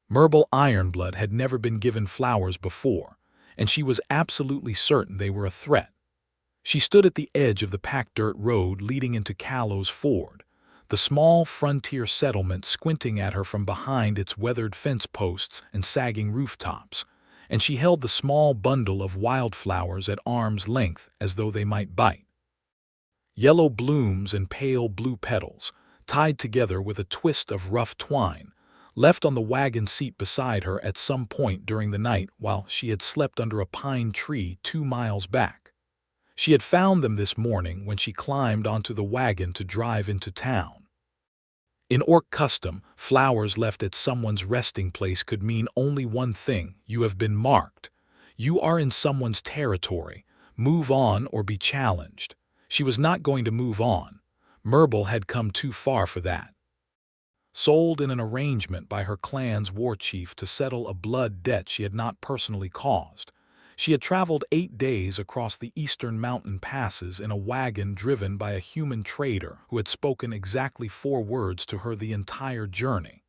Murbul Ironblood had never been given flowers before, and she was absolutely certain they were a threat. She stood at the edge of the packed dirt road leading into Callow's ford, the small frontier settlement squinting at her from behind its weathered fence posts and sagging rooftops, and she held the small bundle of wildflowers at arm's length as though they might bite. Yellow blooms and pale blue petals, tied together with a twist of rough twine, left on the wagon seat beside her at some point during the night while she had slept under a pine tree 2 miles back. She had found them this morning when she climbed onto the wagon to drive into town. In Orc custom, flowers left at someone's resting place could mean only one thing: you have been marked. You are in someone's territory. Move on or be challenged. She was not going to move on. Murbul had come too far for that. Sold in an arrangement by her clan's war chief to settle a blood debt she had not personally caused, she had traveled 8 days across the eastern mountain passes in a wagon driven by a human trader who had spoken exactly 4 words to her the entire journey: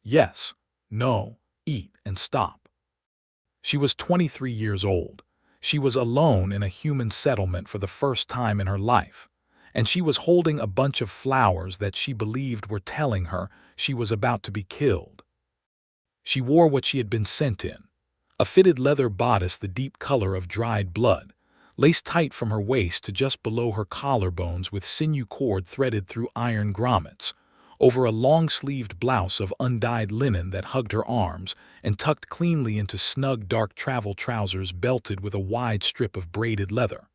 yes, no, eat, and stop. She was 23 years old. She was alone in a human settlement for the first time in her life, and she was holding a bunch of flowers that she believed were telling her she was about to be killed. She wore what she had been sent in: a fitted leather bodice the deep color of dried blood, laced tight from her waist to just below her collarbones with sinew cord threaded through iron grommets, over a long-sleeved blouse of undyed linen that hugged her arms and tucked cleanly into snug dark travel trousers belted with a wide strip of braided leather.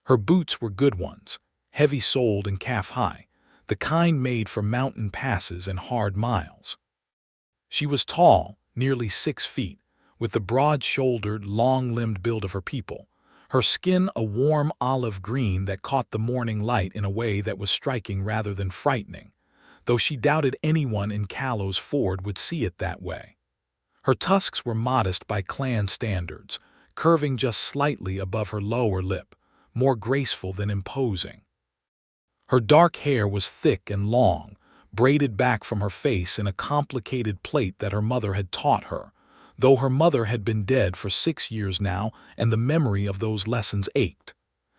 Her boots were good ones, heavy-soled and calf-high, the kind made for mountain passes and hard miles. She was tall, nearly 6 feet, with the broad-shouldered, long-limbed build of her people, her skin a warm olive green that caught the morning light in a way that was striking rather than frightening, though she doubted anyone in Callow's ford would see it that way. Her tusks were modest by clan standards, curving just slightly above her lower lip, more graceful than imposing. Her dark hair was thick and long, braided back from her face in a complicated plait that her mother had taught her, though her mother had been dead for 6 years now and the memory of those lessons ached.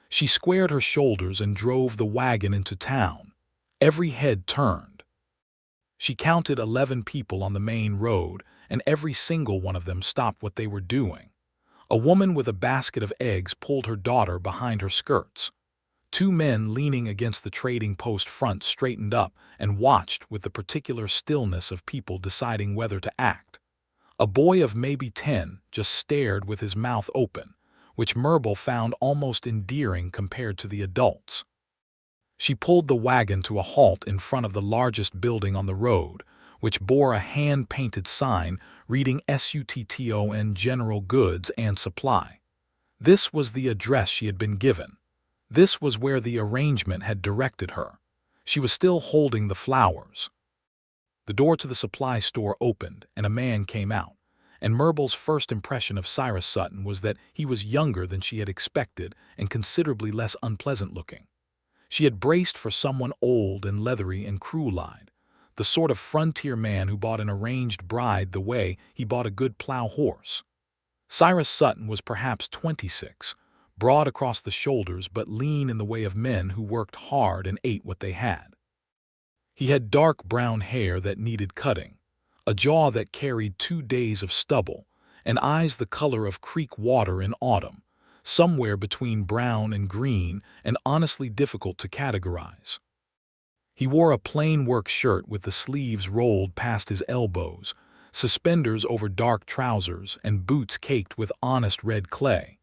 She squared her shoulders and drove the wagon into town. Every head turned. She counted 11 people on the main road, and every single one of them stopped what they were doing. A woman with a basket of eggs pulled her daughter behind her skirts. 2 men leaning against the trading post front straightened up and watched with the particular stillness of people deciding whether to act. A boy of maybe 10 just stared with his mouth open, which Murbul found almost endearing compared to the adults. She pulled the wagon to a halt in front of the largest building on the road, which bore a hand-painted sign reading SUTTON General Goods and Supply. This was the address she had been given. This was where the arrangement had directed her. She was still holding the flowers. The door to the supply store opened, and a man came out, and Murbul's first impression of Cyrus Sutton was that he was younger than she had expected and considerably less unpleasant-looking. She had braced for someone old and leathery and cruel-eyed, the sort of frontier man who bought an arranged bride the way he bought a good plow horse. Cyrus Sutton was perhaps 26, broad across the shoulders but lean in the way of men who worked hard and ate what they had. He had dark brown hair that needed cutting, a jaw that carried 2 days of stubble, and eyes the color of creek water in autumn, somewhere between brown and green and honestly difficult to categorize. He wore a plain work shirt with the sleeves rolled past his elbows, suspenders over dark trousers, and boots caked with honest red clay.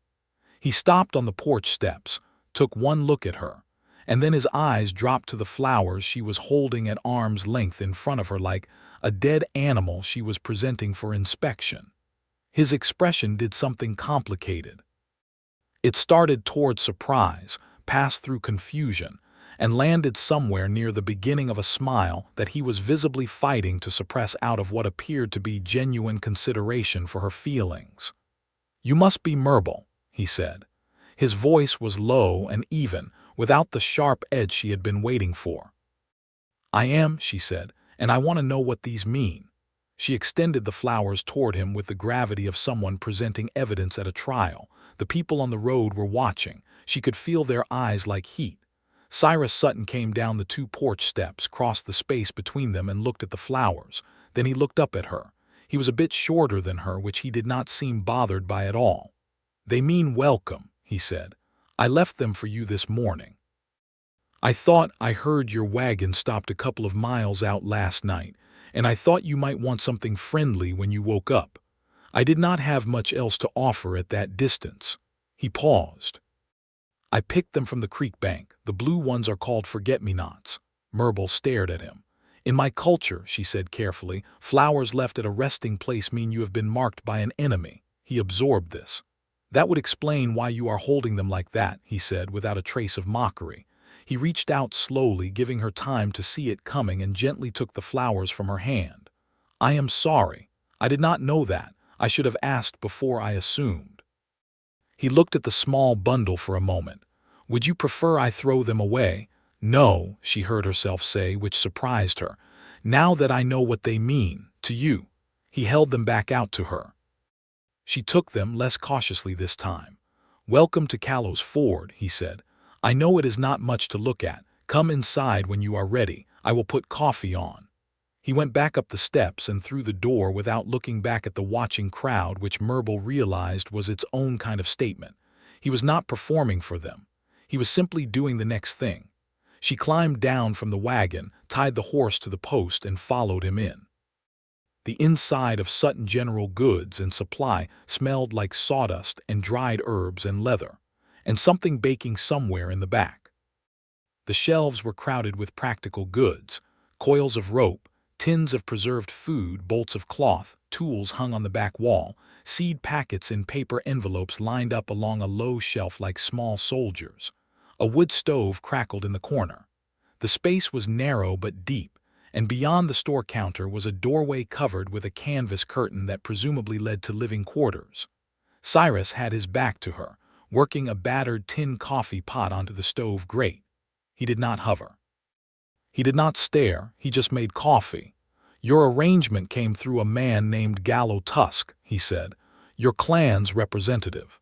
He stopped on the porch steps, took one look at her, and then his eyes dropped to the flowers she was holding at arm's length in front of her like a dead animal she was presenting for inspection. His expression did something complicated. It started toward surprise, passed through confusion, and landed somewhere near the beginning of a smile that he was visibly fighting to suppress out of what appeared to be genuine consideration for her feelings. "You must be Murbul," he said. His voice was low and even, without the sharp edge she had been waiting for. "I am," she said, "and I want to know what these mean." She extended the flowers toward him with the gravity of someone presenting evidence at a trial. The people on the road were watching. She could feel their eyes like heat. Cyrus Sutton came down the 2 porch steps, crossed the space between them, and looked at the flowers. Then he looked up at her. He was a bit shorter than her, which he did not seem bothered by at all. "They mean welcome," he said. "I left them for you this morning. I thought I heard your wagon stopped a couple of miles out last night, and I thought you might want something friendly when you woke up. I did not have much else to offer at that distance." He paused. "I picked them from the creek bank. The blue ones are called forget-me-nots." Murbul stared at him. "In my culture," she said carefully, "flowers left at a resting place mean you have been marked by an enemy." He absorbed this. "That would explain why you are holding them like that," he said without a trace of mockery. He reached out slowly, giving her time to see it coming, and gently took the flowers from her hand. "I am sorry. I did not know that. I should have asked before I assumed." He looked at the small bundle for a moment. "Would you prefer I throw them away?" "No," she heard herself say, which surprised her. "Now that I know what they mean to you." He held them back out to her. She took them, less cautiously this time. "Welcome to Callow's Ford," he said. "I know it is not much to look at. Come inside when you are ready. I will put coffee on." He went back up the steps and through the door without looking back at the watching crowd, which Murbul realized was its own kind of statement. He was not performing for them. He was simply doing the next thing. She climbed down from the wagon, tied the horse to the post, and followed him in. The inside of Sutton General Goods and Supply smelled like sawdust and dried herbs and leather, and something baking somewhere in the back. The shelves were crowded with practical goods: coils of rope, tins of preserved food, bolts of cloth, tools hung on the back wall, seed packets in paper envelopes lined up along a low shelf like small soldiers. A wood stove crackled in the corner. The space was narrow but deep, and beyond the store counter was a doorway covered with a canvas curtain that presumably led to living quarters. Cyrus had his back to her, working a battered tin coffee pot onto the stove grate. He did not hover. He did not stare, he just made coffee. "Your arrangement came through a man named Callow, he said. "Your clan's representative.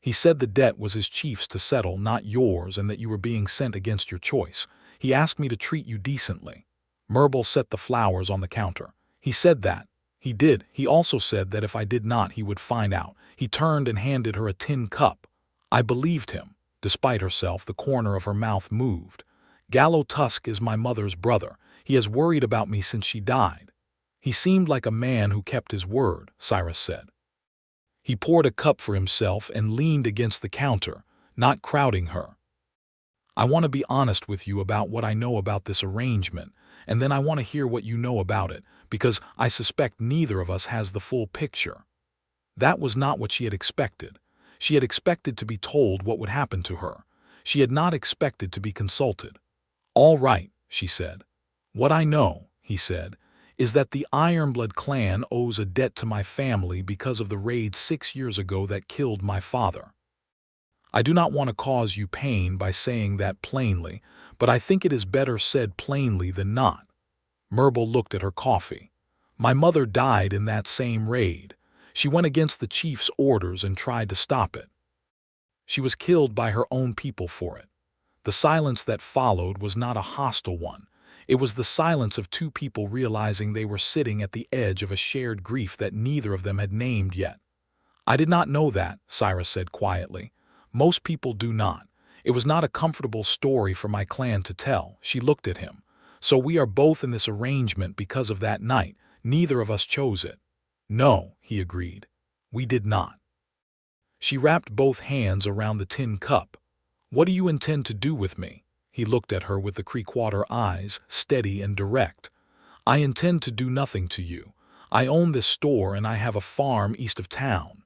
He said the debt was his chief's to settle, not yours, and that you were being sent against your choice. He asked me to treat you decently." Murbul set the flowers on the counter. "He said that." "He did. He also said that if I did not, he would find out." He turned and handed her a tin cup. I believed him. Despite herself, the corner of her mouth moved. "Callow is my mother's brother. He has worried about me since she died." "He seemed like a man who kept his word," Cyrus said. He poured a cup for himself and leaned against the counter, not crowding her. "I want to be honest with you about what I know about this arrangement, and then I want to hear what you know about it, because I suspect neither of us has the full picture." That was not what she had expected. She had expected to be told what would happen to her. She had not expected to be consulted. "All right," she said. "What I know," he said, "is that the Ironblood clan owes a debt to my family because of the raid 6 years ago that killed my father. I do not want to cause you pain by saying that plainly, but I think it is better said plainly than not." Murbul looked at her coffee. "My mother died in that same raid. She went against the chief's orders and tried to stop it. She was killed by her own people for it." The silence that followed was not a hostile one. It was the silence of 2 people realizing they were sitting at the edge of a shared grief that neither of them had named yet. "I did not know that," Cyrus said quietly. "Most people do not. It was not a comfortable story for my clan to tell." She looked at him. "So we are both in this arrangement because of that night. Neither of us chose it." "No," he agreed. "We did not." She wrapped both hands around the tin cup. "What do you intend to do with me?" He looked at her with the Creekwater eyes, steady and direct. "I intend to do nothing to you. I own this store and I have a farm east of town.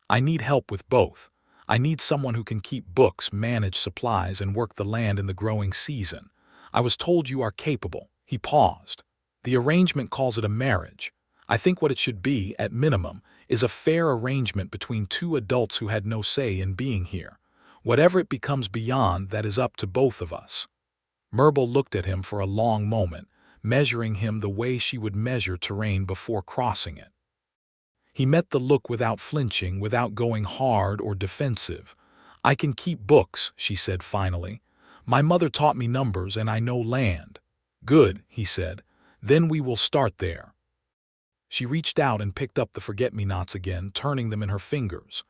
I need help with both. I need someone who can keep books, manage supplies, and work the land in the growing season. I was told you are capable." He paused. "The arrangement calls it a marriage. I think what it should be, at minimum, is a fair arrangement between 2 adults who had no say in being here. Whatever it becomes beyond, that is up to both of us." Murbul looked at him for a long moment. measuring him the way she would measure terrain before crossing it. He met the look without flinching, without going hard or defensive. "I can keep books," she said finally. "My mother taught me numbers and I know land." "Good," he said. "Then we will start there." She reached out and picked up the forget-me-nots again, turning them in her fingers.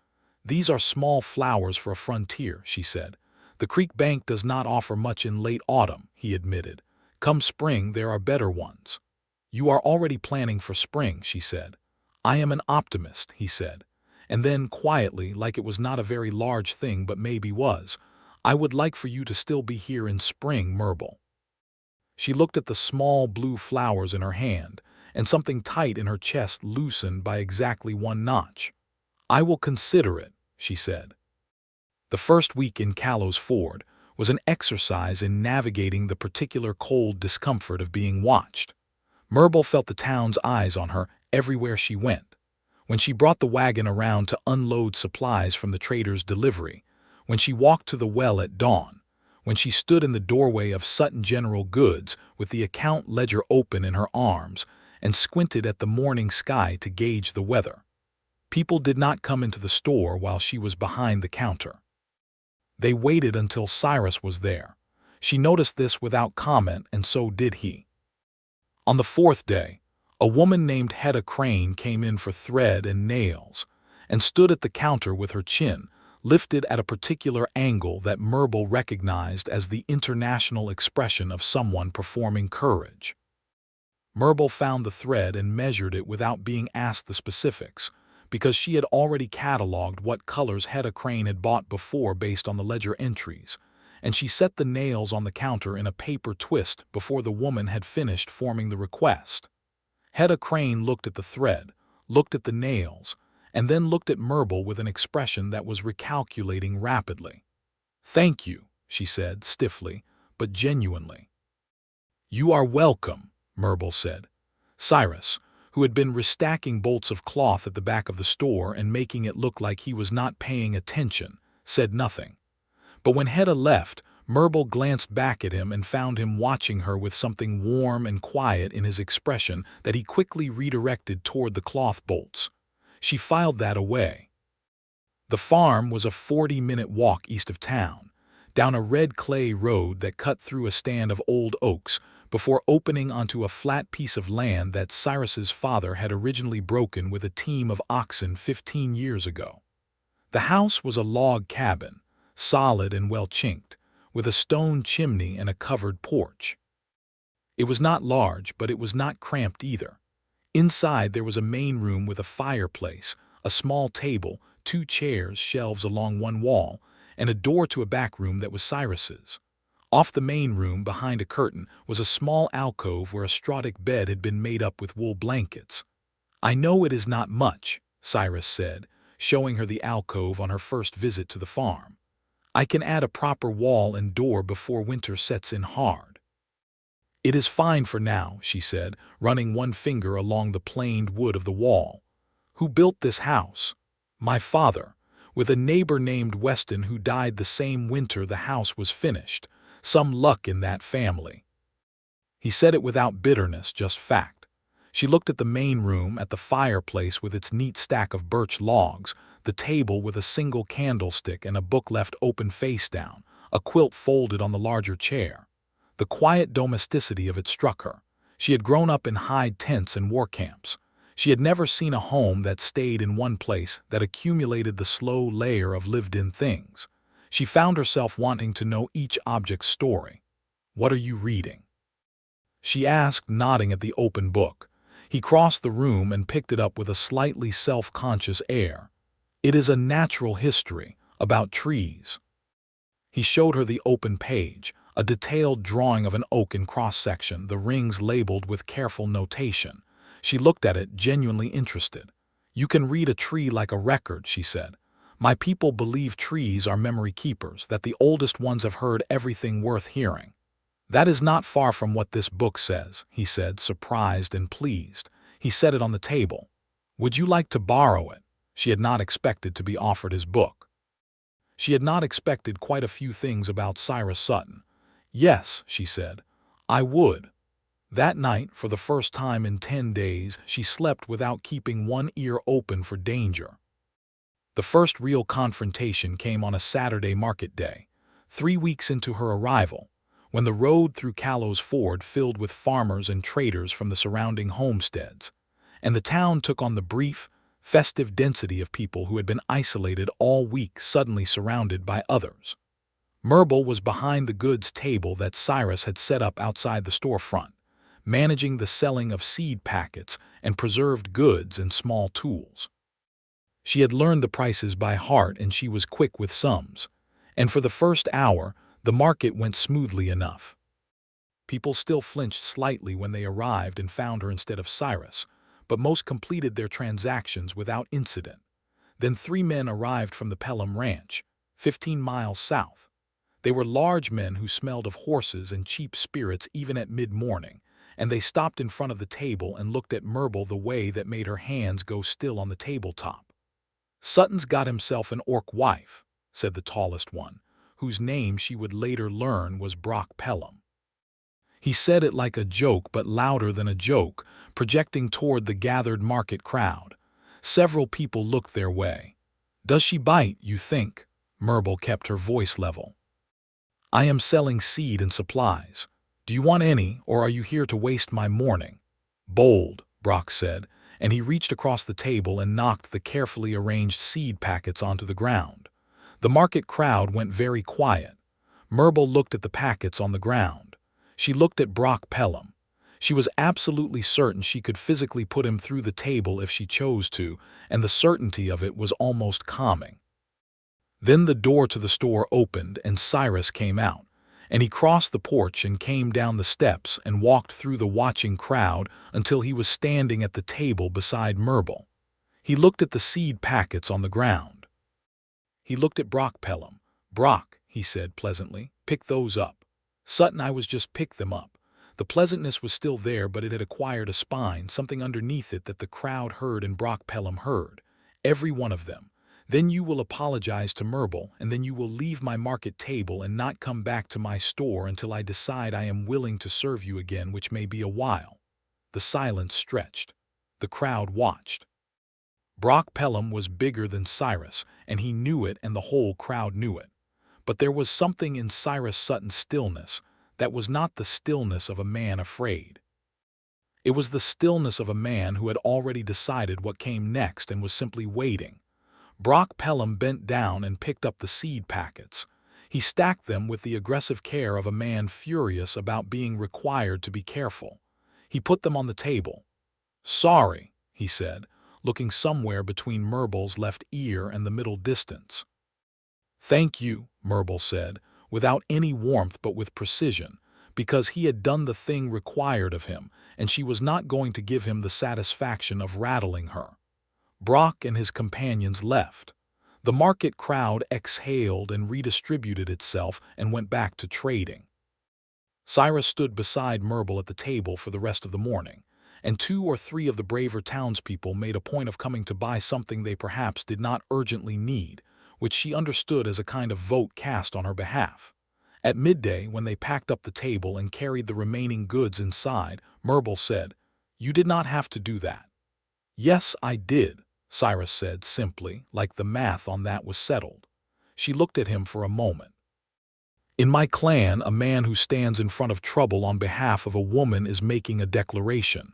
"These are small flowers for a frontier," she said. "The creek bank does not offer much in late autumn," he admitted. "Come spring, there are better ones." "You are already planning for spring," she said. "I am an optimist," he said. And then, quietly, like it was not a very large thing but maybe was, "I would like for you to still be here in spring, Murbul." She looked at the small blue flowers in her hand, and something tight in her chest loosened by exactly one notch. "I will consider it," she said. The first week in Callow's Ford was an exercise in navigating the particular cold discomfort of being watched. Murbul felt the town's eyes on her everywhere she went. When she brought the wagon around to unload supplies from the trader's delivery, when she walked to the well at dawn, when she stood in the doorway of Sutton General Goods with the account ledger open in her arms and squinted at the morning sky to gauge the weather. People did not come into the store while she was behind the counter. They waited until Cyrus was there. She noticed this without comment, and so did he. On the fourth day, a woman named Hedda Crane came in for thread and nails, and stood at the counter with her chin lifted at a particular angle that Murbul recognized as the international expression of someone performing courage. Murbul found the thread and measured it without being asked the specifics, because she had already cataloged what colors Hedda Crane had bought before based on the ledger entries, and she set the nails on the counter in a paper twist before the woman had finished forming the request. Hedda Crane looked at the thread, looked at the nails, and then looked at Murbul with an expression that was recalculating rapidly. "Thank you," she said stiffly, but genuinely. "You are welcome," Murbul said. Cyrus, who had been restacking bolts of cloth at the back of the store and making it look like he was not paying attention, said nothing. But when Hedda left, Murbul glanced back at him and found him watching her with something warm and quiet in his expression that he quickly redirected toward the cloth bolts. She filed that away. The farm was a 40-minute walk east of town, down a red clay road that cut through a stand of old oaks before opening onto a flat piece of land that Cyrus's father had originally broken with a team of oxen 15 years ago. The house was a log cabin, solid and well-chinked, with a stone chimney and a covered porch. It was not large, but it was not cramped either. Inside there was a main room with a fireplace, a small table, 2 chairs, shelves along one wall, and a door to a back room that was Cyrus's. Off the main room, behind a curtain, was a small alcove where a straw-tick bed had been made up with wool blankets. "I know it is not much," Cyrus said, showing her the alcove on her first visit to the farm. "I can add a proper wall and door before winter sets in hard." "It is fine for now," she said, running one finger along the planed wood of the wall. "Who built this house?" "My father, with a neighbor named Weston who died the same winter the house was finished. Some luck in that family." He said it without bitterness, just fact. She looked at the main room, at the fireplace with its neat stack of birch logs, the table with a single candlestick and a book left open face down, a quilt folded on the larger chair. The quiet domesticity of it struck her. She had grown up in hide tents and war camps. She had never seen a home that stayed in one place, that accumulated the slow layer of lived-in things. She found herself wanting to know each object's story. "What are you reading?" she asked, nodding at the open book. He crossed the room and picked it up with a slightly self-conscious air. "It is a natural history, about trees." He showed her the open page, a detailed drawing of an oak in cross-section, the rings labeled with careful notation. She looked at it, genuinely interested. "You can read a tree like a record," she said. "My people believe trees are memory keepers, that the oldest ones have heard everything worth hearing." "That is not far from what this book says," he said, surprised and pleased. He set it on the table. "Would you like to borrow it?" She had not expected to be offered his book. She had not expected quite a few things about Cyrus Sutton. "Yes," she said, "I would." That night, for the first time in 10 days, she slept without keeping one ear open for danger. The first real confrontation came on a Saturday market day, 3 weeks into her arrival, when the road through Callow's ford filled with farmers and traders from the surrounding homesteads, and the town took on the brief, festive density of people who had been isolated all week suddenly surrounded by others. Murbul was behind the goods table that Cyrus had set up outside the storefront, managing the selling of seed packets and preserved goods and small tools. She had learned the prices by heart and she was quick with sums, and for the first hour, the market went smoothly enough. People still flinched slightly when they arrived and found her instead of Cyrus, but most completed their transactions without incident. Then 3 men arrived from the Pelham Ranch, 15 miles south. They were large men who smelled of horses and cheap spirits even at mid-morning, and they stopped in front of the table and looked at Murbul the way that made her hands go still on the tabletop. "Sutton's got himself an orc wife," said the tallest one, whose name she would later learn was Brock Pelham. He said it like a joke but louder than a joke, projecting toward the gathered market crowd. Several people looked their way. "Does she bite, you think?" Murbul kept her voice level. "I am selling seed and supplies. Do you want any, or are you here to waste my morning?" "Bold," Brock said, and he reached across the table and knocked the carefully arranged seed packets onto the ground. The market crowd went very quiet. Murbul looked at the packets on the ground. She looked at Brock Pelham. She was absolutely certain she could physically put him through the table if she chose to, and the certainty of it was almost calming. Then the door to the store opened and Cyrus came out, and he crossed the porch and came down the steps and walked through the watching crowd until he was standing at the table beside Murbul. He looked at the seed packets on the ground. He looked at Brock Pelham. "Brock," he said pleasantly, "pick those up." "Sutton, I was just pick them up." The pleasantness was still there, but it had acquired a spine, something underneath it that the crowd heard and Brock Pelham heard. "Every one of them. Then you will apologize to Murbul, and then you will leave my market table and not come back to my store until I decide I am willing to serve you again, which may be a while." The silence stretched. The crowd watched. Brock Pelham was bigger than Cyrus, and he knew it and the whole crowd knew it. But there was something in Cyrus Sutton's stillness that was not the stillness of a man afraid. It was the stillness of a man who had already decided what came next and was simply waiting. Brock Pelham bent down and picked up the seed packets. He stacked them with the aggressive care of a man furious about being required to be careful. He put them on the table. "Sorry," he said, looking somewhere between Murbul's left ear and the middle distance. "Thank you," Murbul said, without any warmth but with precision, because he had done the thing required of him, and she was not going to give him the satisfaction of rattling her. Brock and his companions left. The market crowd exhaled and redistributed itself and went back to trading. Cyrus stood beside Murbul at the table for the rest of the morning, and 2 or 3 of the braver townspeople made a point of coming to buy something they perhaps did not urgently need, which she understood as a kind of vote cast on her behalf. At midday, when they packed up the table and carried the remaining goods inside, Murbul said, "You did not have to do that." "Yes, I did," Cyrus said simply, like the math on that was settled. She looked at him for a moment. "In my clan, a man who stands in front of trouble on behalf of a woman is making a declaration."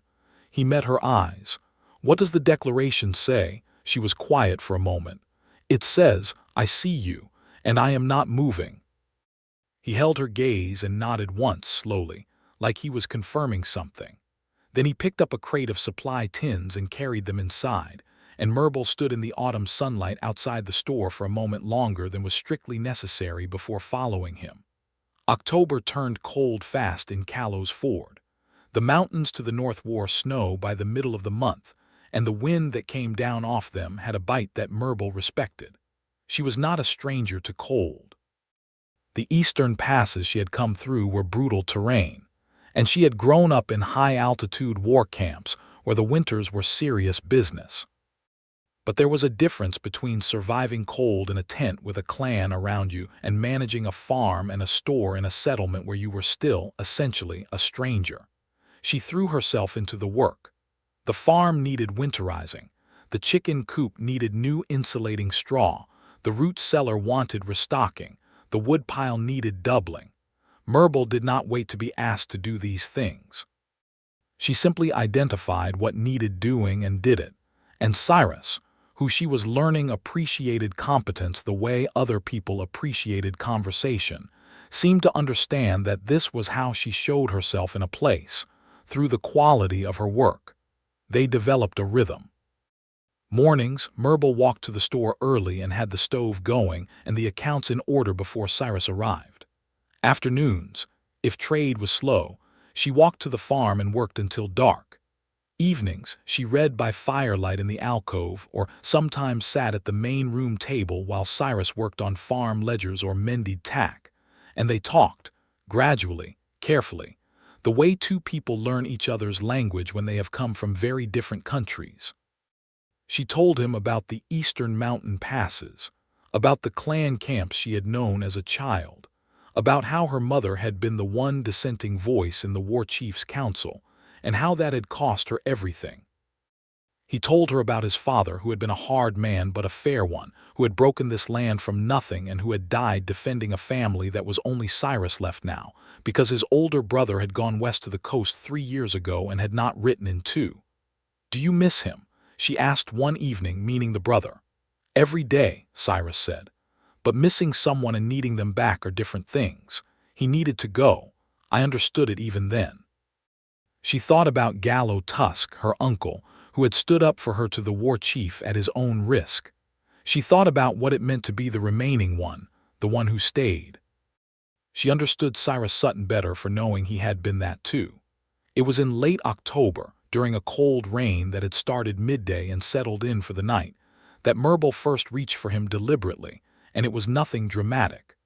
He met her eyes. "What does the declaration say?" She was quiet for a moment. "It says, I see you, and I am not moving." He held her gaze and nodded once slowly, like he was confirming something. Then he picked up a crate of supply tins and carried them inside, and Murbul stood in the autumn sunlight outside the store for a moment longer than was strictly necessary before following him. October turned cold fast in Callow's ford. The mountains to the north wore snow by the middle of the month, and the wind that came down off them had a bite that Murbul respected. She was not a stranger to cold. The eastern passes she had come through were brutal terrain, and she had grown up in high-altitude war camps where the winters were serious business. But there was a difference between surviving cold in a tent with a clan around you and managing a farm and a store in a settlement where you were still, essentially, a stranger. She threw herself into the work. The farm needed winterizing. The chicken coop needed new insulating straw. The root cellar wanted restocking. The woodpile needed doubling. Murbul did not wait to be asked to do these things. She simply identified what needed doing and did it. And Cyrus, who she was learning appreciated competence the way other people appreciated conversation, seemed to understand that this was how she showed herself in a place, through the quality of her work. They developed a rhythm. Mornings, Murbul walked to the store early and had the stove going and the accounts in order before Cyrus arrived. Afternoons, if trade was slow, she walked to the farm and worked until dark. Evenings, she read by firelight in the alcove or sometimes sat at the main room table while Cyrus worked on farm ledgers or mended tack. And they talked, gradually, carefully, the way two people learn each other's language when they have come from very different countries. She told him about the eastern mountain passes, about the clan camps she had known as a child, about how her mother had been the one dissenting voice in the war chief's council, and how that had cost her everything. He told her about his father, who had been a hard man but a fair one, who had broken this land from nothing and who had died defending a family that was only Cyrus left now, because his older brother had gone west to the coast 3 years ago and had not written in 2. "Do you miss him?" she asked one evening, meaning the brother. "Every day," Cyrus said. "But missing someone and needing them back are different things. He needed to go. I understood it even then." She thought about Callow, her uncle, who had stood up for her to the war chief at his own risk. She thought about what it meant to be the remaining one, the one who stayed. She understood Cyrus Sutton better for knowing he had been that too. It was in late October, during a cold rain that had started midday and settled in for the night, that Murbul first reached for him deliberately, and it was nothing dramatic.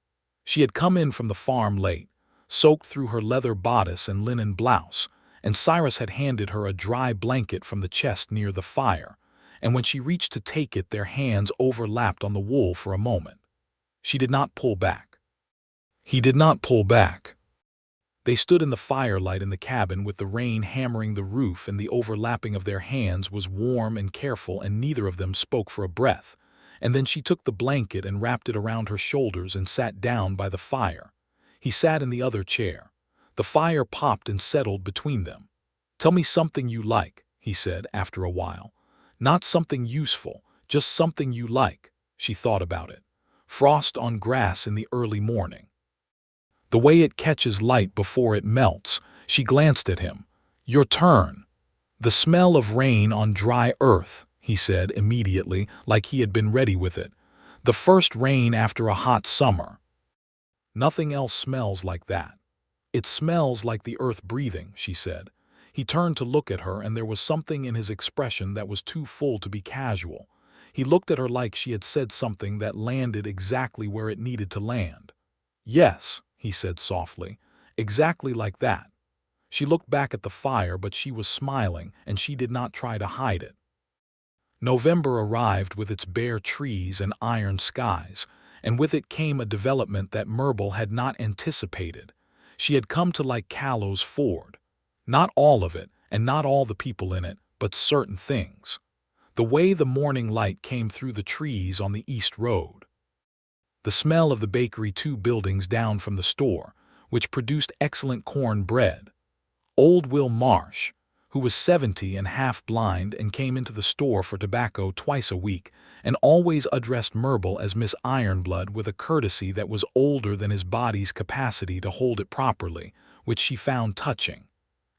She had come in from the farm late, soaked through her leather bodice and linen blouse, and Cyrus had handed her a dry blanket from the chest near the fire, and when she reached to take it, their hands overlapped on the wool for a moment. She did not pull back. He did not pull back. They stood in the firelight in the cabin with the rain hammering the roof, and the overlapping of their hands was warm and careful, and neither of them spoke for a breath. And then she took the blanket and wrapped it around her shoulders and sat down by the fire. He sat in the other chair. The fire popped and settled between them. "Tell me something you like," he said after a while. "Not something useful, just something you like." She thought about it. Frost on grass in the early morning. The way it catches light before it melts. She glanced at him. "Your turn." "The smell of rain on dry earth," he said immediately, like he had been ready with it. "The first rain after a hot summer." "Nothing else smells like that." "It smells like the earth breathing," she said. He turned to look at her, and there was something in his expression that was too full to be casual. He looked at her like she had said something that landed exactly where it needed to land. "Yes," he said softly, "exactly like that." She looked back at the fire, but she was smiling, and she did not try to hide it. November arrived with its bare trees and iron skies, and with it came a development that Murbul had not anticipated. She had come to like Callow's ford. Not all of it, and not all the people in it, but certain things. The way the morning light came through the trees on the east road. The smell of the bakery 2 buildings down from the store, which produced excellent corn bread. Old Will Marsh, who was 70 and half blind and came into the store for tobacco twice a week, and always addressed Murbul as Miss Ironblood with a courtesy that was older than his body's capacity to hold it properly, which she found touching.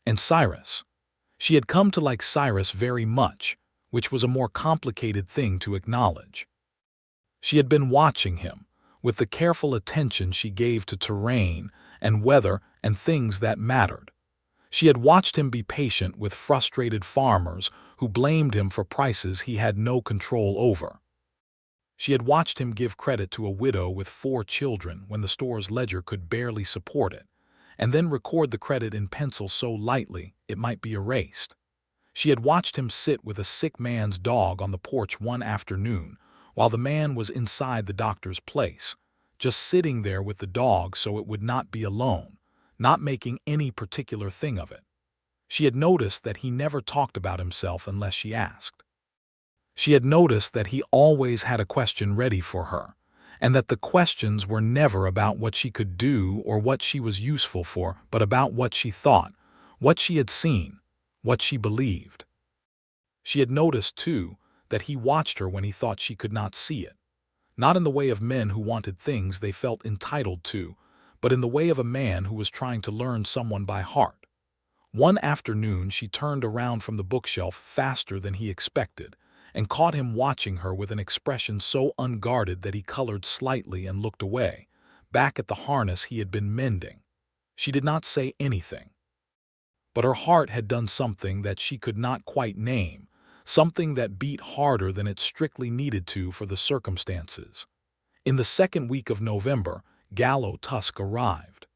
And Cyrus. She had come to like Cyrus very much, which was a more complicated thing to acknowledge. She had been watching him, with the careful attention she gave to terrain and weather and things that mattered. She had watched him be patient with frustrated farmers who blamed him for prices he had no control over. She had watched him give credit to a widow with 4 children when the store's ledger could barely support it, and then record the credit in pencil so lightly it might be erased. She had watched him sit with a sick man's dog on the porch one afternoon while the man was inside the doctor's place, just sitting there with the dog so it would not be alone, not making any particular thing of it. She had noticed that he never talked about himself unless she asked. She had noticed that he always had a question ready for her, and that the questions were never about what she could do or what she was useful for, but about what she thought, what she had seen, what she believed. She had noticed, too, that he watched her when he thought she could not see it, not in the way of men who wanted things they felt entitled to, but in the way of a man who was trying to learn someone by heart. One afternoon she turned around from the bookshelf faster than he expected, and caught him watching her with an expression so unguarded that he colored slightly and looked away, back at the harness he had been mending. She did not say anything. But her heart had done something that she could not quite name, something that beat harder than it strictly needed to for the circumstances. In the second week of November, Callow arrived.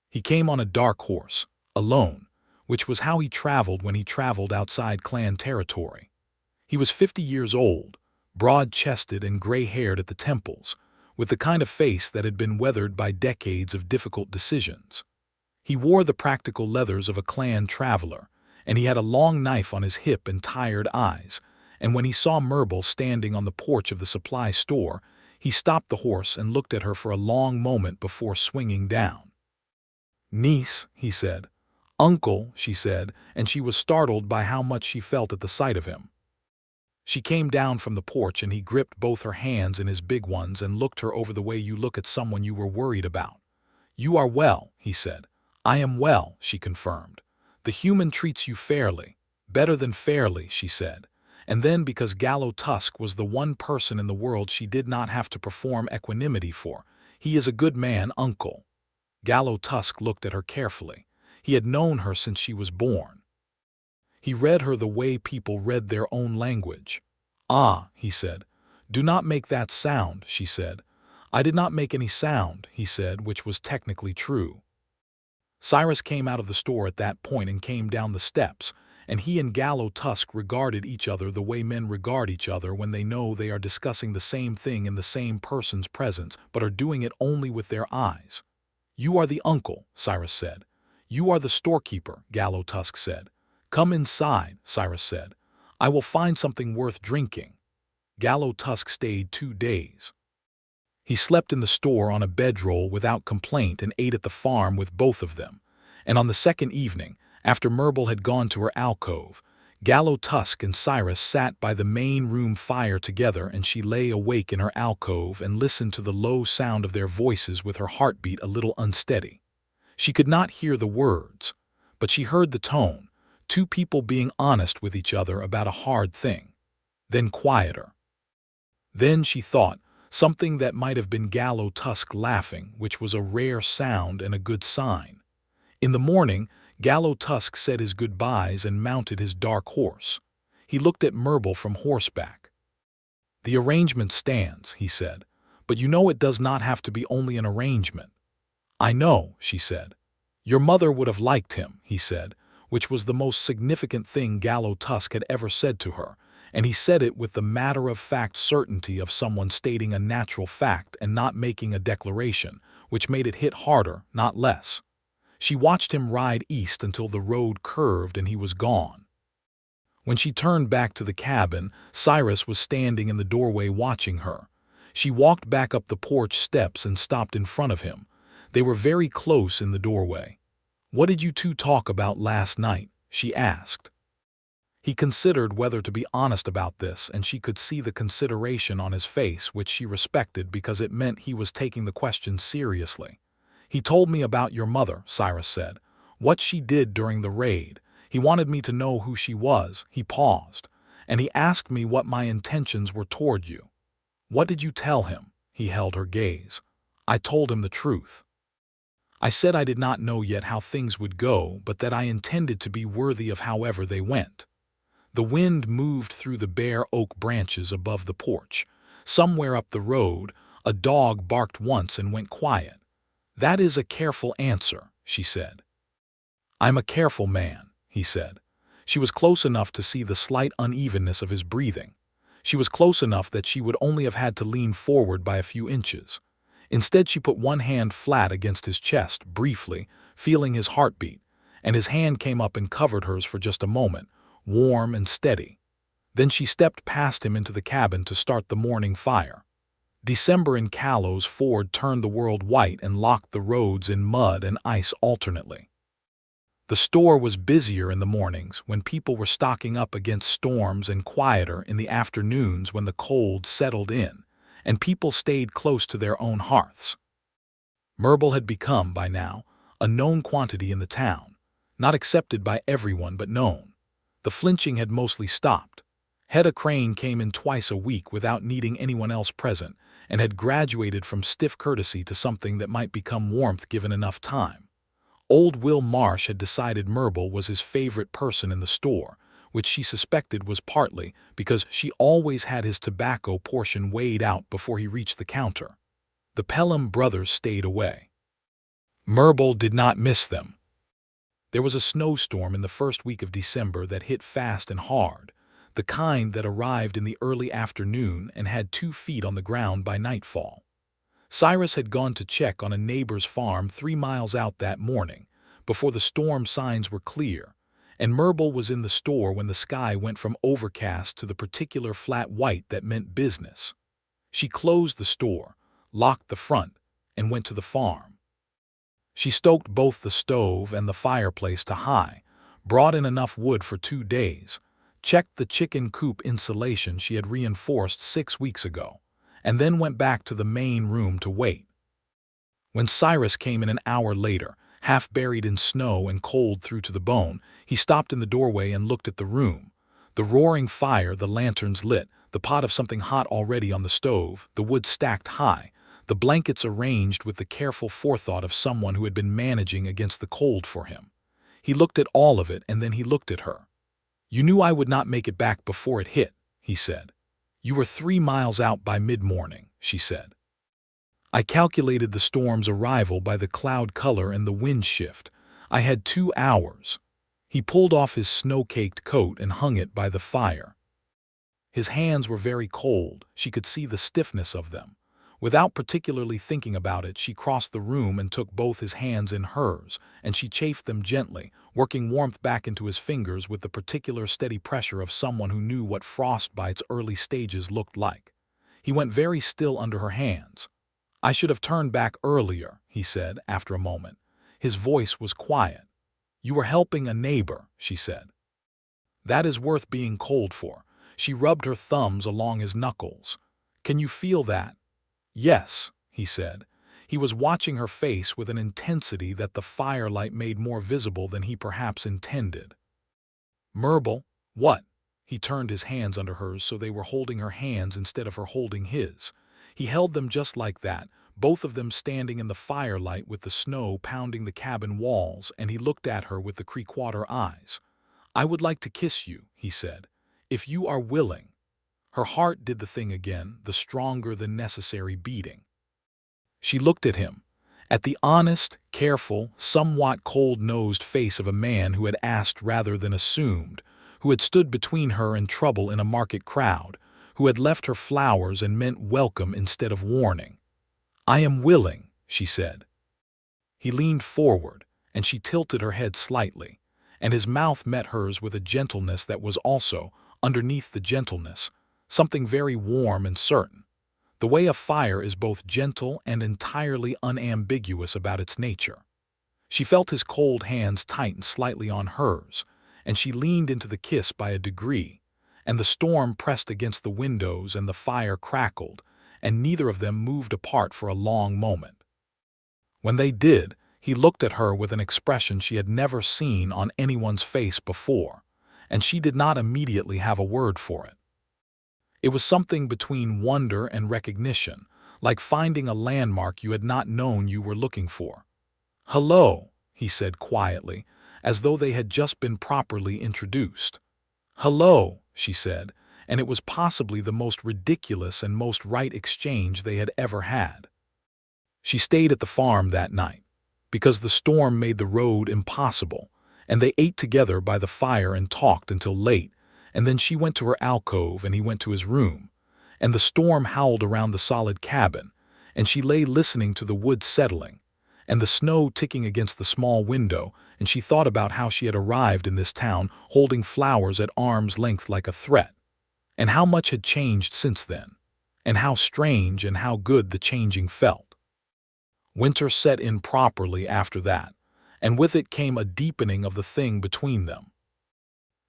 He came on a dark horse, alone, which was how he traveled when he traveled outside clan territory. He was 50 years old, broad-chested and gray-haired at the temples, with the kind of face that had been weathered by decades of difficult decisions. He wore the practical leathers of a clan traveler, and he had a long knife on his hip and tired eyes, and when he saw Murbul standing on the porch of the supply store, he stopped the horse and looked at her for a long moment before swinging down. "Niece," he said. "Uncle," she said, and she was startled by how much she felt at the sight of him. She came down from the porch and he gripped both her hands in his big ones and looked her over the way you look at someone you were worried about. "You are well," he said. "I am well," she confirmed. "The human treats you fairly, better than fairly," she said. And then, because Callow was the one person in the world she did not have to perform equanimity for, "He is a good man, uncle." Callow looked at her carefully. He had known her since she was born. He read her the way people read their own language. "Ah," he said. "Do not make that sound," she said. "I did not make any sound," he said, which was technically true. Cyrus came out of the store at that point and came down the steps, and he and Callow regarded each other the way men regard each other when they know they are discussing the same thing in the same person's presence, but are doing it only with their eyes. "You are the uncle," Cyrus said. "You are the storekeeper," Callow said. "Come inside," Cyrus said. "I will find something worth drinking." Callow stayed 2 days. He slept in the store on a bedroll without complaint and ate at the farm with both of them. And on the second evening, after Murbul had gone to her alcove, Callow and Cyrus sat by the main room fire together, and she lay awake in her alcove and listened to the low sound of their voices with her heartbeat a little unsteady. She could not hear the words, but she heard the tone, two people being honest with each other about a hard thing. Then quieter. Then she thought, something that might have been Callow laughing, which was a rare sound and a good sign. In the morning, Callow said his goodbyes and mounted his dark horse. He looked at Murbul from horseback. "The arrangement stands," he said, "but you know it does not have to be only an arrangement." "I know," she said. "Your mother would have liked him," he said, which was the most significant thing Callow had ever said to her, and he said it with the matter-of-fact certainty of someone stating a natural fact and not making a declaration, which made it hit harder, not less. She watched him ride east until the road curved and he was gone. When she turned back to the cabin, Cyrus was standing in the doorway watching her. She walked back up the porch steps and stopped in front of him. They were very close in the doorway. "What did you two talk about last night?" she asked. He considered whether to be honest about this, and she could see the consideration on his face, which she respected because it meant he was taking the question seriously. "He told me about your mother," Cyrus said. "What she did during the raid. He wanted me to know who she was." He paused. "And he asked me what my intentions were toward you." "What did you tell him?" He held her gaze. "I told him the truth. I said I did not know yet how things would go, but that I intended to be worthy of however they went." The wind moved through the bare oak branches above the porch. Somewhere up the road, a dog barked once and went quiet. "That is a careful answer," she said. "I'm a careful man," he said. She was close enough to see the slight unevenness of his breathing. She was close enough that she would only have had to lean forward by a few inches. Instead, she put one hand flat against his chest, briefly, feeling his heartbeat, and his hand came up and covered hers for just a moment, warm and steady. Then she stepped past him into the cabin to start the morning fire. December in Callow's Ford turned the world white and locked the roads in mud and ice alternately. The store was busier in the mornings when people were stocking up against storms and quieter in the afternoons when the cold settled in, and people stayed close to their own hearths. Murbul had become, by now, a known quantity in the town, not accepted by everyone but known. The flinching had mostly stopped. Hedda Crane came in twice a week without needing anyone else present, and had graduated from stiff courtesy to something that might become warmth given enough time. Old Will Marsh had decided Murbul was his favorite person in the store, which she suspected was partly because she always had his tobacco portion weighed out before he reached the counter. The Pelham brothers stayed away. Murbul did not miss them. There was a snowstorm in the first week of December that hit fast and hard, the kind that arrived in the early afternoon and had 2 feet on the ground by nightfall. Cyrus had gone to check on a neighbor's farm 3 miles out that morning, before the storm signs were clear, and Murbul was in the store when the sky went from overcast to the particular flat white that meant business. She closed the store, locked the front, and went to the farm. She stoked both the stove and the fireplace to high, brought in enough wood for 2 days, checked the chicken coop insulation she had reinforced 6 weeks ago, and then went back to the main room to wait. When Cyrus came in an hour later, half buried in snow and cold through to the bone, he stopped in the doorway and looked at the room. The roaring fire, the lanterns lit, the pot of something hot already on the stove, the wood stacked high, the blankets arranged with the careful forethought of someone who had been managing against the cold for him. He looked at all of it, and then he looked at her. "You knew I would not make it back before it hit," he said. "You were 3 miles out by mid-morning," she said. "I calculated the storm's arrival by the cloud color and the wind shift. I had 2 hours. He pulled off his snow-caked coat and hung it by the fire. His hands were very cold. She could see the stiffness of them. Without particularly thinking about it, she crossed the room and took both his hands in hers, and she chafed them gently, working warmth back into his fingers with the particular steady pressure of someone who knew what frostbite's early stages looked like. He went very still under her hands. "I should have turned back earlier," he said after a moment. His voice was quiet. "You were helping a neighbor," she said. "That is worth being cold for." She rubbed her thumbs along his knuckles. "Can you feel that?" "Yes," he said. He was watching her face with an intensity that the firelight made more visible than he perhaps intended. "Murbul, what?" He turned his hands under hers so they were holding her hands instead of her holding his. He held them just like that, both of them standing in the firelight with the snow pounding the cabin walls, and he looked at her with the creek-water eyes. "I would like to kiss you," he said, "if you are willing." Her heart did the thing again, the stronger than necessary beating. She looked at him, at the honest, careful, somewhat cold-nosed face of a man who had asked rather than assumed, who had stood between her and trouble in a market crowd, who had left her flowers and meant welcome instead of warning. "I am willing," she said. He leaned forward, and she tilted her head slightly, and his mouth met hers with a gentleness that was also, underneath the gentleness, something very warm and certain. The way of fire is both gentle and entirely unambiguous about its nature. She felt his cold hands tighten slightly on hers, and she leaned into the kiss by a degree, and the storm pressed against the windows and the fire crackled, and neither of them moved apart for a long moment. When they did, he looked at her with an expression she had never seen on anyone's face before, and she did not immediately have a word for it. It was something between wonder and recognition, like finding a landmark you had not known you were looking for. "Hello," he said quietly, as though they had just been properly introduced. "Hello," she said, and it was possibly the most ridiculous and most right exchange they had ever had. She stayed at the farm that night, because the storm made the road impossible, and they ate together by the fire and talked until late, and then she went to her alcove and he went to his room, and the storm howled around the solid cabin, and she lay listening to the wood settling, and the snow ticking against the small window, and she thought about how she had arrived in this town holding flowers at arm's length like a threat, and how much had changed since then, and how strange and how good the changing felt. Winter set in properly after that, and with it came a deepening of the thing between them.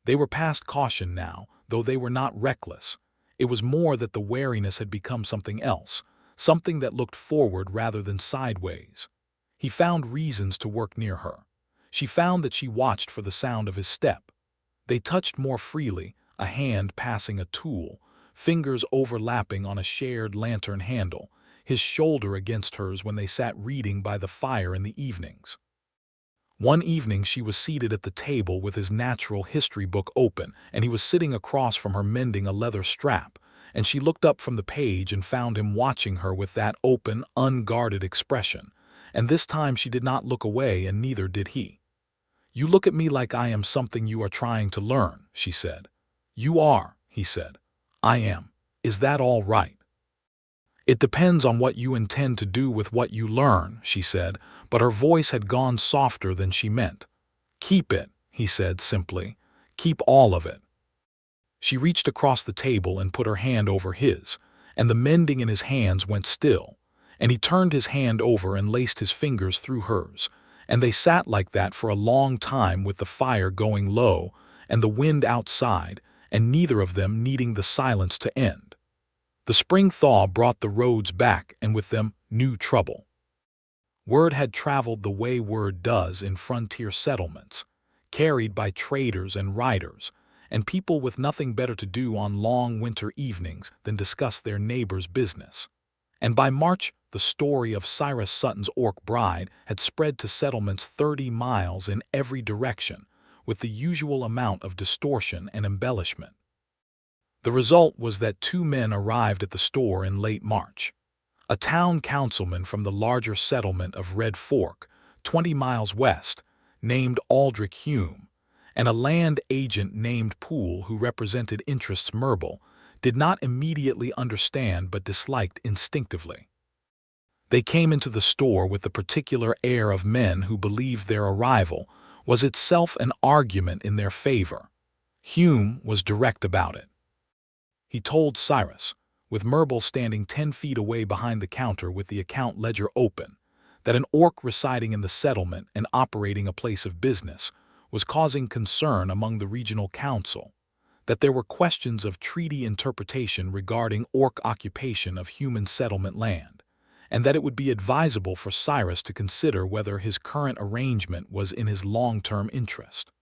They were past caution now, though they were not reckless. It was more that the wariness had become something else, something that looked forward rather than sideways. He found reasons to work near her. She found that she watched for the sound of his step. They touched more freely, a hand passing a tool, fingers overlapping on a shared lantern handle, his shoulder against hers when they sat reading by the fire in the evenings. One evening she was seated at the table with his natural history book open, and he was sitting across from her mending a leather strap, and she looked up from the page and found him watching her with that open, unguarded expression, and this time she did not look away, and neither did he. "You look at me like I am something you are trying to learn," she said. "You are," he said. "I am. Is that all right?" "It depends on what you intend to do with what you learn," she said, but her voice had gone softer than she meant. "Keep it," he said simply. "Keep all of it." She reached across the table and put her hand over his, and the mending in his hands went still, and he turned his hand over and laced his fingers through hers, and they sat like that for a long time with the fire going low and the wind outside, and neither of them needing the silence to end. The spring thaw brought the roads back, and with them, new trouble. Word had traveled the way word does in frontier settlements, carried by traders and riders, and people with nothing better to do on long winter evenings than discuss their neighbor's business. And by March, the story of Cyrus Sutton's orc bride had spread to settlements 30 miles in every direction, with the usual amount of distortion and embellishment. The result was that 2 men arrived at the store in late March. A town councilman from the larger settlement of Red Fork, 20 miles west, named Aldrich Hume, and a land agent named Poole who represented interests Murbul, did not immediately understand but disliked instinctively. They came into the store with the particular air of men who believed their arrival was itself an argument in their favor. Hume was direct about it. He told Cyrus, with Murbul standing 10 feet away behind the counter with the account ledger open, that an orc residing in the settlement and operating a place of business was causing concern among the regional council, that there were questions of treaty interpretation regarding orc occupation of human settlement land, and that it would be advisable for Cyrus to consider whether his current arrangement was in his long-term interest.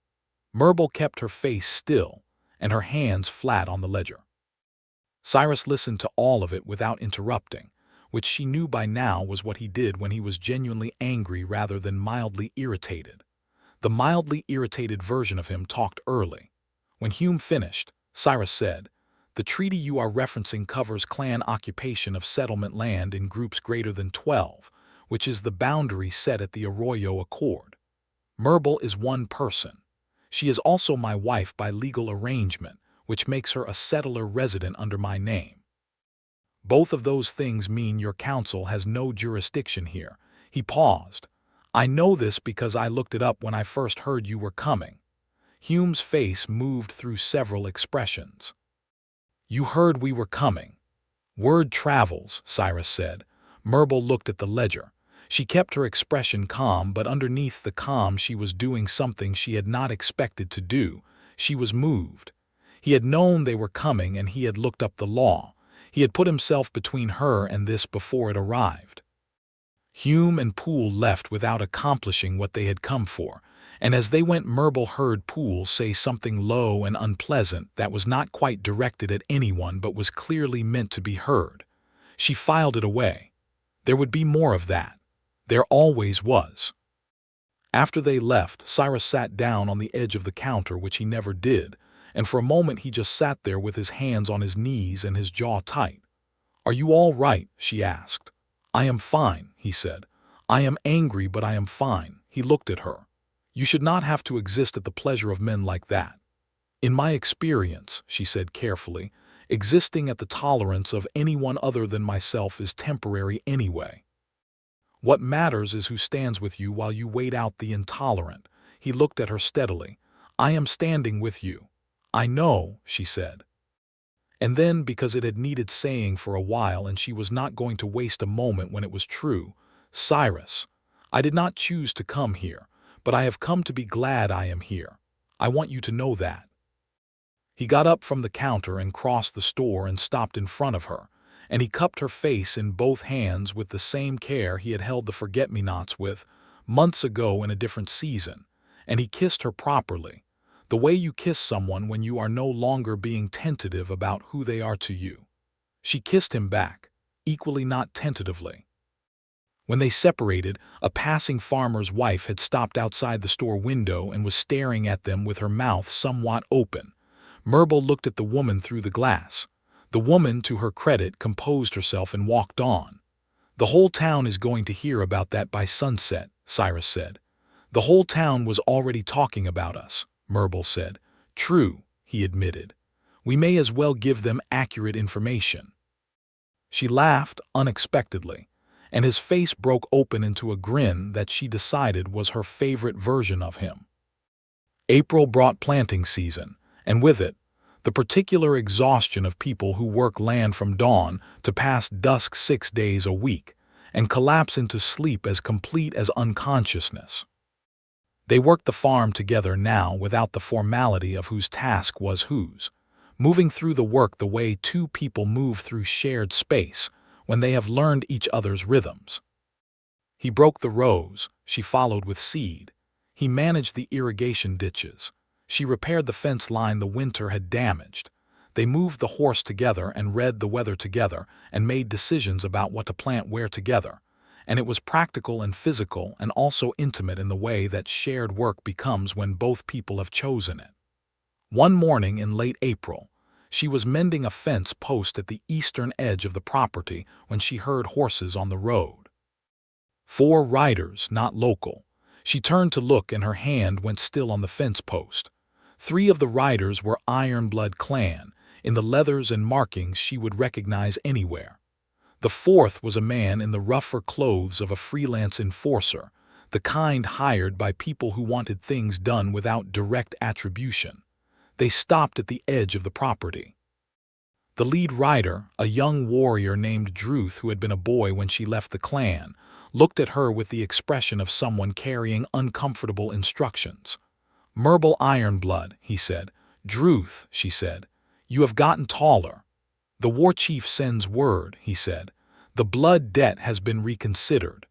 Murbul kept her face still and her hands flat on the ledger. Cyrus listened to all of it without interrupting, which she knew by now was what he did when he was genuinely angry rather than mildly irritated. The mildly irritated version of him talked early. When Hume finished, Cyrus said, "The treaty you are referencing covers clan occupation of settlement land in groups greater than 12, which is the boundary set at the Arroyo Accord. Murbul is one person. She is also my wife by legal arrangement, which makes her a settler resident under my name. Both of those things mean your council has no jurisdiction here." He paused. "I know this because I looked it up when I first heard you were coming." Hume's face moved through several expressions. "You heard we were coming." "Word travels," Cyrus said. Murbul looked at the ledger. She kept her expression calm, but underneath the calm she was doing something she had not expected to do. She was moved. He had known they were coming, and he had looked up the law. He had put himself between her and this before it arrived. Hume and Poole left without accomplishing what they had come for, and as they went Murbul heard Poole say something low and unpleasant that was not quite directed at anyone but was clearly meant to be heard. She filed it away. There would be more of that. There always was. After they left, Cyrus sat down on the edge of the counter, which he never did, and for a moment he just sat there with his hands on his knees and his jaw tight. "Are you all right?" she asked. "I am fine," he said. "I am angry, but I am fine." He looked at her. "You should not have to exist at the pleasure of men like that." "In my experience," she said carefully, "existing at the tolerance of anyone other than myself is temporary anyway. What matters is who stands with you while you wait out the intolerant." He looked at her steadily. "I am standing with you." "I know," she said. And then, because it had needed saying for a while and she was not going to waste a moment when it was true, "Cyrus, I did not choose to come here, but I have come to be glad I am here. I want you to know that." He got up from the counter and crossed the store and stopped in front of her, and he cupped her face in both hands with the same care he had held the forget-me-nots with, months ago in a different season, and he kissed her properly, the way you kiss someone when you are no longer being tentative about who they are to you. She kissed him back, equally not tentatively. When they separated, a passing farmer's wife had stopped outside the store window and was staring at them with her mouth somewhat open. Murbul looked at the woman through the glass. The woman, to her credit, composed herself and walked on. "The whole town is going to hear about that by sunset," Cyrus said. "The whole town was already talking about us," Murbul said. "True," he admitted. "We may as well give them accurate information." She laughed unexpectedly, and his face broke open into a grin that she decided was her favorite version of him. April brought planting season, and with it, the particular exhaustion of people who work land from dawn to past dusk 6 days a week, and collapse into sleep as complete as unconsciousness. They worked the farm together now without the formality of whose task was whose, moving through the work the way two people move through shared space when they have learned each other's rhythms. He broke the rows, she followed with seed. He managed the irrigation ditches. She repaired the fence line the winter had damaged. They moved the horse together and read the weather together and made decisions about what to plant where together. And it was practical and physical and also intimate in the way that shared work becomes when both people have chosen it. One morning in late April, she was mending a fence post at the eastern edge of the property when she heard horses on the road. 4 riders, not local. She turned to look and her hand went still on the fence post. 3 of the riders were Ironblood clan, in the leathers and markings she would recognize anywhere. The 4th was a man in the rougher clothes of a freelance enforcer, the kind hired by people who wanted things done without direct attribution. They stopped at the edge of the property. The lead rider, a young warrior named Druth who had been a boy when she left the clan, looked at her with the expression of someone carrying uncomfortable instructions. "Murbul Ironblood," he said. "Druth," she said, "you have gotten taller." "The war chief sends word," he said. "The blood debt has been reconsidered.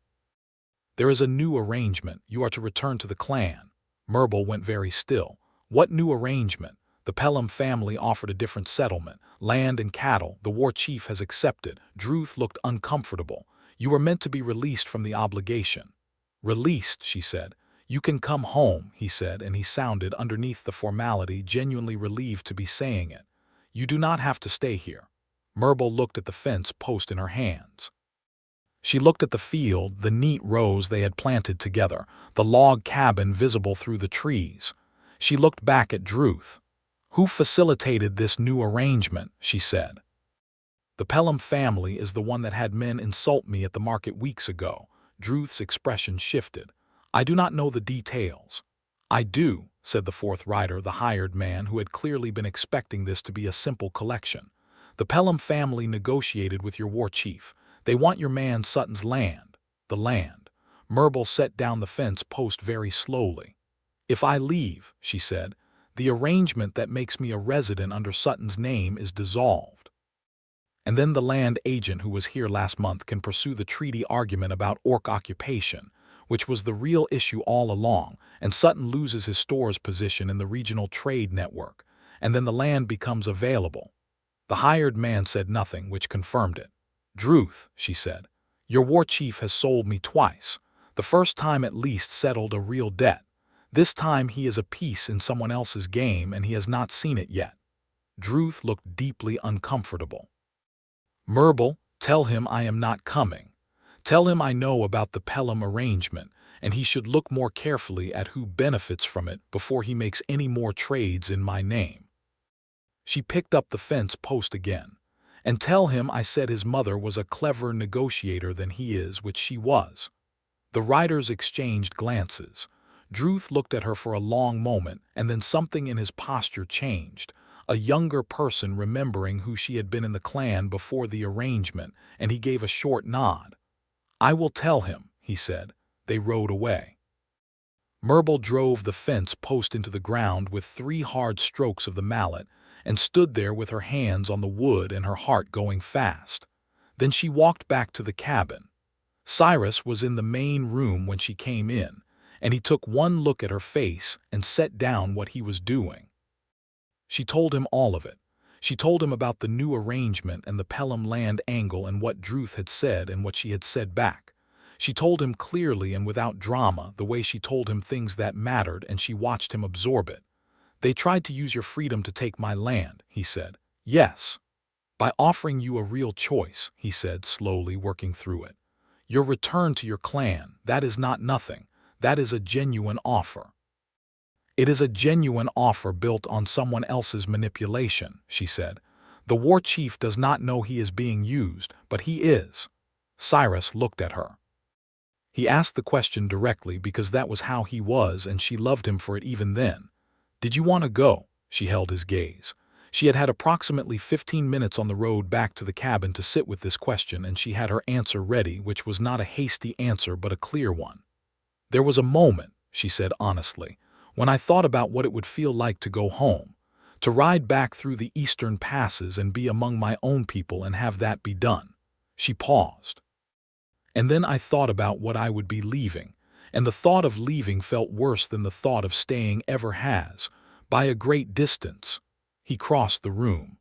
There is a new arrangement. You are to return to the clan." Murbul went very still. "What new arrangement?" "The Pelham family offered a different settlement. Land and cattle. The war chief has accepted." Druth looked uncomfortable. "You were meant to be released from the obligation." "Released," she said. "You can come home," he said, and he sounded, underneath the formality, genuinely relieved to be saying it. "You do not have to stay here." Murbul looked at the fence post in her hands. She looked at the field, the neat rows they had planted together, the log cabin visible through the trees. She looked back at Druth. "Who facilitated this new arrangement?" she said. "The Pelham family is the one that had men insult me at the market weeks ago." Druth's expression shifted. "I do not know the details." "I do," said the 4th rider, the hired man, who had clearly been expecting this to be a simple collection. "The Pelham family negotiated with your war chief. They want your man Sutton's land." "The land." Murbul set down the fence post very slowly. "If I leave," she said, "the arrangement that makes me a resident under Sutton's name is dissolved. And then the land agent who was here last month can pursue the treaty argument about orc occupation, which was the real issue all along, and Sutton loses his store's position in the regional trade network, and then the land becomes available." The hired man said nothing, which confirmed it. "Druth," she said, "your war chief has sold me twice. The first time at least settled a real debt. This time he is a piece in someone else's game and he has not seen it yet." Druth looked deeply uncomfortable. "Murbul, tell him I am not coming. Tell him I know about the Pelham arrangement, and he should look more carefully at who benefits from it before he makes any more trades in my name." She picked up the fence post again. "And tell him I said his mother was a cleverer negotiator than he is," which she was. The riders exchanged glances. Druth looked at her for a long moment, and then something in his posture changed. A younger person remembering who she had been in the clan before the arrangement, and he gave a short nod. "I will tell him," he said. They rode away. Murbul drove the fence post into the ground with 3 hard strokes of the mallet, and stood there with her hands on the wood and her heart going fast. Then she walked back to the cabin. Cyrus was in the main room when she came in, and he took one look at her face and set down what he was doing. She told him all of it. She told him about the new arrangement and the Pelham land angle and what Druth had said and what she had said back. She told him clearly and without drama, the way she told him things that mattered, and she watched him absorb it. "They tried to use your freedom to take my land," he said. "Yes. By offering you a real choice," he said, slowly working through it. "Your return to your clan, that is not nothing. That is a genuine offer." "It is a genuine offer built on someone else's manipulation," she said. "The war chief does not know he is being used, but he is." Cyrus looked at her. He asked the question directly because that was how he was, and she loved him for it even then. "Did you want to go?" She held his gaze. She had had approximately 15 minutes on the road back to the cabin to sit with this question, and she had her answer ready, which was not a hasty answer but a clear one. "There was a moment," she said honestly, "when I thought about what it would feel like to go home, to ride back through the eastern passes and be among my own people and have that be done." She paused. "And then I thought about what I would be leaving, and the thought of leaving felt worse than the thought of staying ever has, by a great distance." He crossed the room.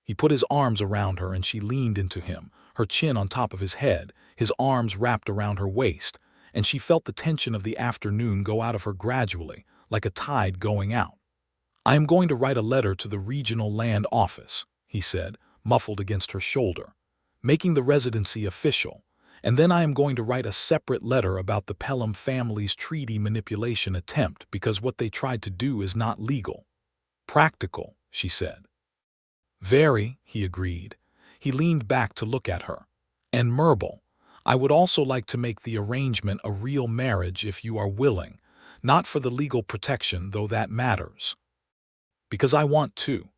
He put his arms around her and she leaned into him, her chin on top of his head, his arms wrapped around her waist, and she felt the tension of the afternoon go out of her gradually, like a tide going out. "I am going to write a letter to the regional land office," he said, muffled against her shoulder, "making the residency official. And then I am going to write a separate letter about the Pelham family's treaty manipulation attempt, because what they tried to do is not legal." "Practical," she said. "Very," he agreed. He leaned back to look at her. "And Murbul, I would also like to make the arrangement a real marriage if you are willing, not for the legal protection, though that matters. Because I want to."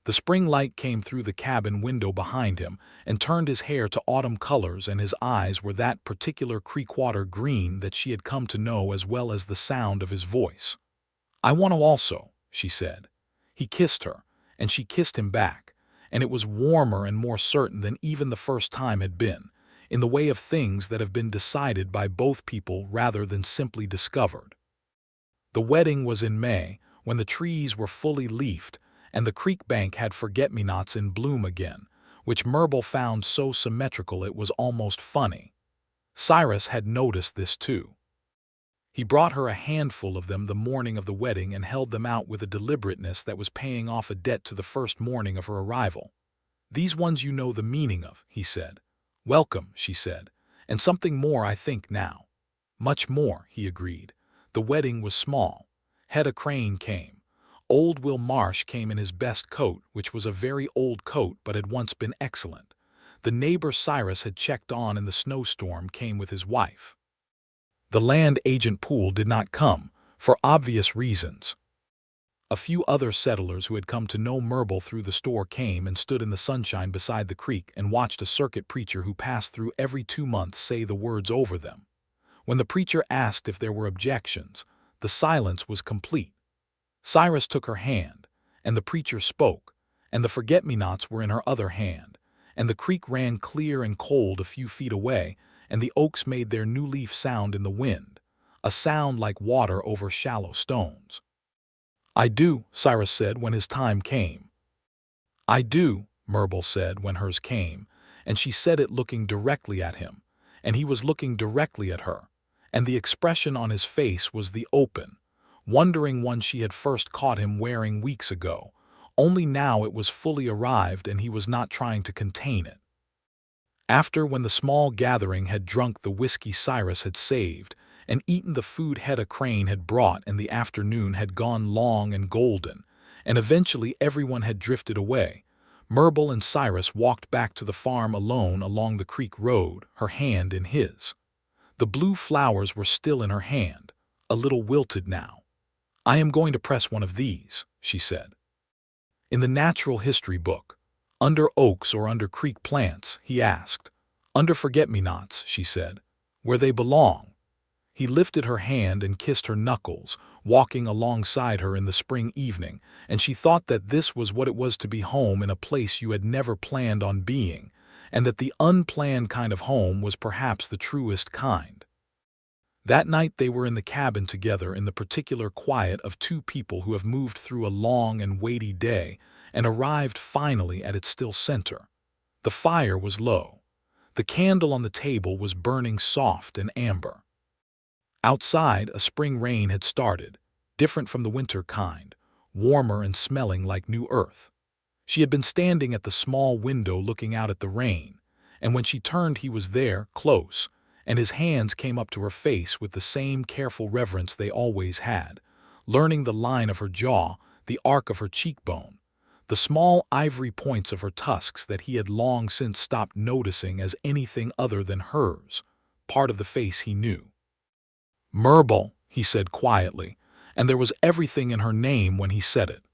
The spring light came through the cabin window behind him and turned his hair to autumn colors, and his eyes were that particular creekwater green that she had come to know, as well as the sound of his voice. "I want to also," she said. He kissed her, and she kissed him back, and it was warmer and more certain than even the first time had been, in the way of things that have been decided by both people rather than simply discovered. The wedding was in May, when the trees were fully leafed, and the creek bank had forget-me-nots in bloom again, which Murbul found so symmetrical it was almost funny. Cyrus had noticed this too. He brought her a handful of them the morning of the wedding and held them out with a deliberateness that was paying off a debt to the first morning of her arrival. "These ones you know the meaning of," he said. "Welcome," she said, "and something more I think now." "Much more," he agreed. The wedding was small. Hedda Crane came. Old Will Marsh came in his best coat, which was a very old coat but had once been excellent. The neighbor Cyrus had checked on in the snowstorm came with his wife. The land agent Poole did not come, for obvious reasons. A few other settlers who had come to know Murbul through the store came and stood in the sunshine beside the creek and watched a circuit preacher who passed through every 2 months say the words over them. When the preacher asked if there were objections, the silence was complete. Cyrus took her hand, and the preacher spoke, and the forget-me-nots were in her other hand, and the creek ran clear and cold a few feet away, and the oaks made their new leaf sound in the wind, a sound like water over shallow stones. "I do," Cyrus said when his time came. "I do," Murbul said when hers came, and she said it looking directly at him, and he was looking directly at her, and the expression on his face was the open, wondering one she had first caught him wearing weeks ago, only now it was fully arrived and he was not trying to contain it. After, when the small gathering had drunk the whiskey Cyrus had saved, and eaten the food Hedda Crane had brought, and the afternoon had gone long and golden, and eventually everyone had drifted away, Murbul and Cyrus walked back to the farm alone along the creek road, her hand in his. The blue flowers were still in her hand, a little wilted now. "I am going to press one of these," she said. "In the natural history book, under oaks or under creek plants?" he asked. "Under forget-me-nots," she said, "where they belong." He lifted her hand and kissed her knuckles, walking alongside her in the spring evening, and she thought that this was what it was to be home in a place you had never planned on being, and that the unplanned kind of home was perhaps the truest kind. That night they were in the cabin together in the particular quiet of two people who have moved through a long and weighty day and arrived finally at its still center. The fire was low. The candle on the table was burning soft and amber. Outside, a spring rain had started, different from the winter kind, warmer and smelling like new earth. She had been standing at the small window looking out at the rain, and when she turned he was there, close, and his hands came up to her face with the same careful reverence they always had, learning the line of her jaw, the arc of her cheekbone, the small ivory points of her tusks that he had long since stopped noticing as anything other than hers, part of the face he knew. "Murbul," he said quietly, and there was everything in her name when he said it.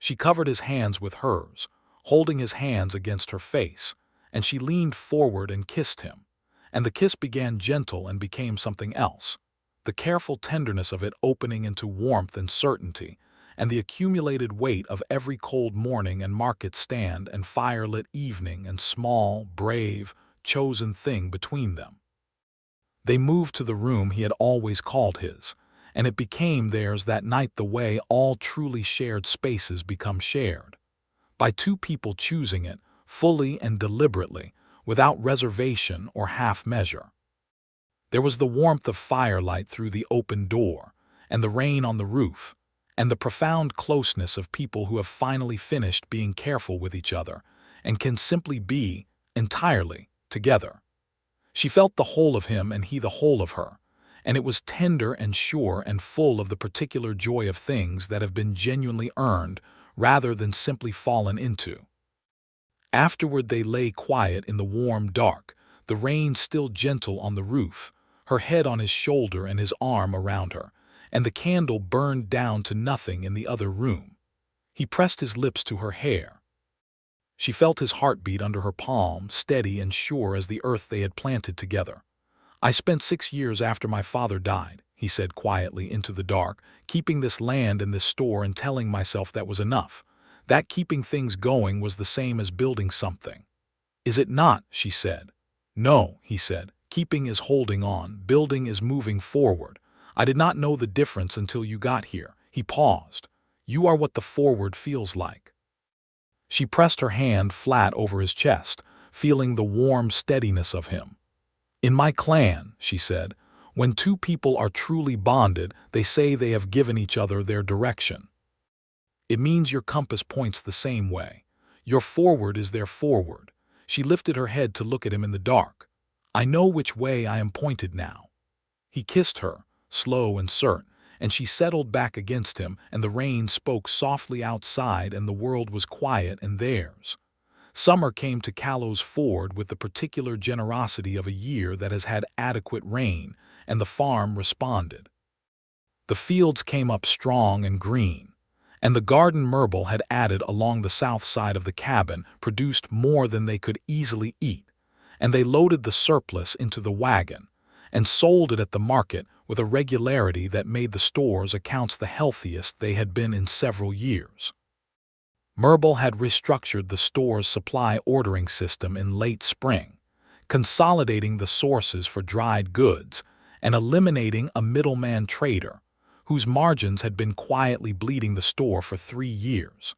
She covered his hands with hers, holding his hands against her face, and she leaned forward and kissed him, and the kiss began gentle and became something else, the careful tenderness of it opening into warmth and certainty, and the accumulated weight of every cold morning and market stand and firelit evening and small, brave, chosen thing between them. They moved to the room he had always called his, and it became theirs that night the way all truly shared spaces become shared, by two people choosing it, fully and deliberately, without reservation or half measure. There was the warmth of firelight through the open door, and the rain on the roof, and the profound closeness of people who have finally finished being careful with each other, and can simply be, entirely, together. She felt the whole of him and he the whole of her, and it was tender and sure and full of the particular joy of things that have been genuinely earned rather than simply fallen into. Afterward they lay quiet in the warm dark, the rain still gentle on the roof, her head on his shoulder and his arm around her, and the candle burned down to nothing in the other room. He pressed his lips to her hair. She felt his heartbeat under her palm, steady and sure as the earth they had planted together. "I spent 6 years after my father died," he said quietly into the dark, "keeping this land and this store and telling myself that was enough. That keeping things going was the same as building something." "Is it not?" she said. "No," he said. "Keeping is holding on, building is moving forward. I did not know the difference until you got here." He paused. "You are what the forward feels like." She pressed her hand flat over his chest, feeling the warm steadiness of him. "In my clan," she said, "when two people are truly bonded, they say they have given each other their direction. It means your compass points the same way. Your forward is their forward." She lifted her head to look at him in the dark. "I know which way I am pointed now." He kissed her, slow and certain, and she settled back against him, and the rain spoke softly outside and the world was quiet and theirs. Summer came to Callow's Ford with the particular generosity of a year that has had adequate rain, and the farm responded. The fields came up strong and green, and the garden Murbul had added along the south side of the cabin produced more than they could easily eat, and they loaded the surplus into the wagon and sold it at the market with a regularity that made the store's accounts the healthiest they had been in several years. Murbul had restructured the store's supply ordering system in late spring, consolidating the sources for dried goods and eliminating a middleman trader whose margins had been quietly bleeding the store for 3 years.